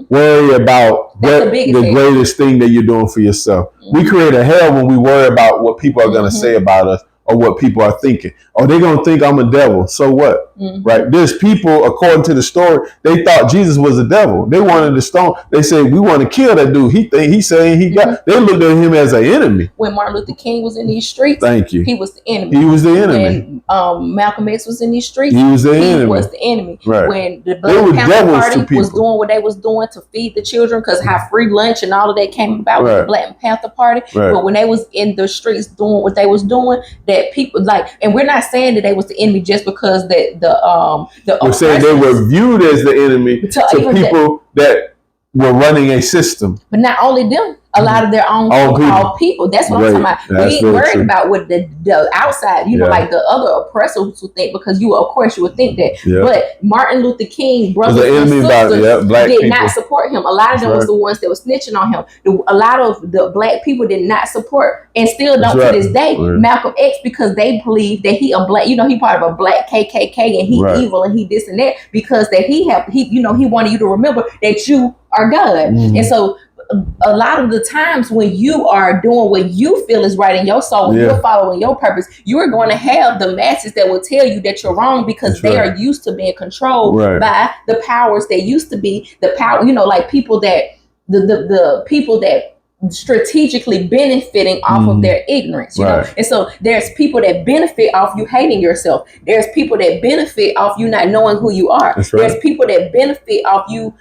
Worry about what the greatest thing that you're doing for yourself. We create a hell when we worry about what people are going to say about us or what people are thinking. Oh, they're going to think I'm a devil. So what? right? There's people, according to the story, they thought Jesus was the devil. They wanted to stone. They said, we want to kill that dude. He's saying he got. They looked at him as an enemy. When Martin Luther King was in these streets, thank you. He was the enemy. He was the enemy. When Malcolm X was in these streets, he was the enemy. He was the enemy. Right. When the Black Panther Party was doing what they was doing to feed the children, because how free lunch and all of that came about with the Black Panther Party. Right. But when they was in the streets doing what they was doing, that people like, and we're not saying that they was the enemy just because we're saying they were viewed as the enemy to people that were running a system. But not only them, a lot of their own people. That's what I'm talking about. We ain't worried about what the outside, like the other oppressors would think, because of course you would think that. Yeah. But Martin Luther King, brothers and sisters, did not support him. A lot of them was the ones that were snitching on him. A lot of the Black people did not support, and still don't to this day, Malcolm X, because they believe that he a Black, he part of a Black KKK and he evil and he this and that, because that he wanted you to remember that you are God. And so a lot of the times when you are doing what you feel is right in your soul, when you're following your purpose, you are going to have the masses that will tell you that you're wrong, because they are used to being controlled by the powers that used to be the power, like people that the people that strategically benefiting off of their ignorance, you know. And so there's people that benefit off you hating yourself. There's people that benefit off you not knowing who you are. There's people that benefit off you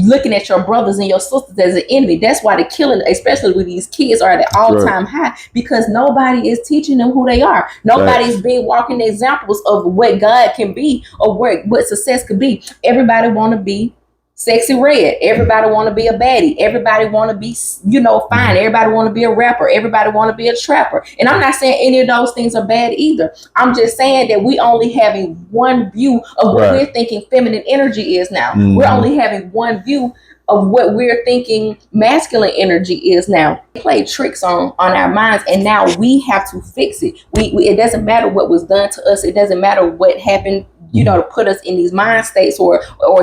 looking at your brothers and your sisters as an enemy. That's why the killing, especially with these kids, are at an all-time high, because nobody is teaching them who they are. Nobody's being walking examples of what God can be, or what success could be. Everybody want to be sexy red. Everybody want to be a baddie. Everybody want to be, fine. Everybody want to be a rapper. Everybody want to be a trapper. And I'm not saying any of those things are bad either. I'm just saying that we only having one view of what we're thinking feminine energy is now. We're only having one view of what we're thinking masculine energy is now. They play tricks on our minds, and now we have to fix it. It doesn't matter what was done to us. It doesn't matter what happened, to put us in these mind states or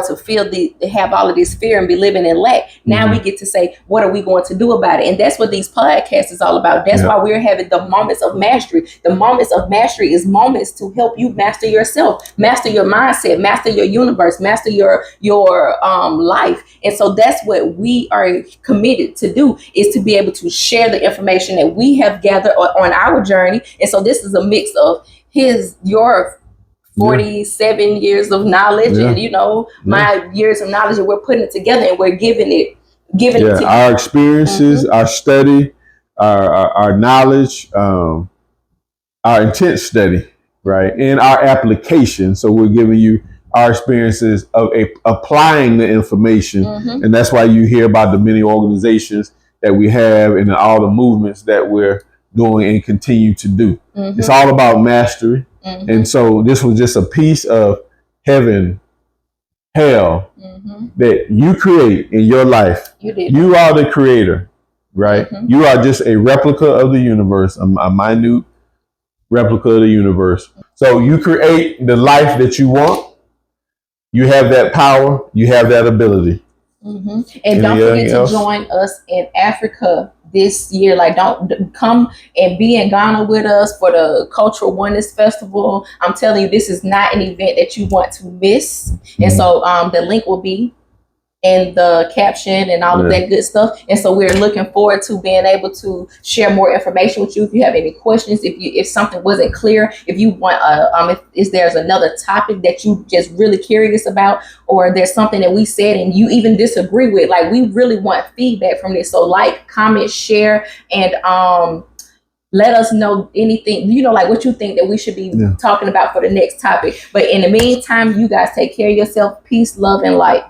to feel to have all of this fear and be living in lack. Now we get to say, what are we going to do about it? And that's what these podcasts is all about. That's why we're having the moments of mastery. The moments of mastery is moments to help you master yourself, master your mindset, master your universe, master your life. And so that's what we are committed to do, is to be able to share the information that we have gathered on our journey. And so this is a mix of your 47 years of knowledge and my years of knowledge, that we're putting it together and we're giving it to you. Our experiences, our study, our knowledge, our intense study, right, and our application. So we're giving you our experiences of applying the information, and that's why you hear about the many organizations that we have and all the movements that we're doing and continue to do. It's all about mastery. And so this was just a piece of heaven, hell, that you create in your life. You are the creator, right? You are just a replica of the universe, a minute replica of the universe. So you create the life that you want. You have that power. You have that ability. And don't forget to join us in Africa this year. Like, don't come and be in Ghana with us for the Cultural Oneness Festival. I'm telling you, this is not an event that you want to miss. And so the link will be in the caption and all of that good stuff. And so we're looking forward to being able to share more information with you. If you have any questions, if something wasn't clear, if you want if there's another topic that you just really curious about, or there's something that we said and you even disagree with, like, we really want feedback from this. So like, comment, share, and let us know anything, like what you think that we should be talking about for the next topic. But in the meantime, you guys take care of yourself. Peace, love, and light.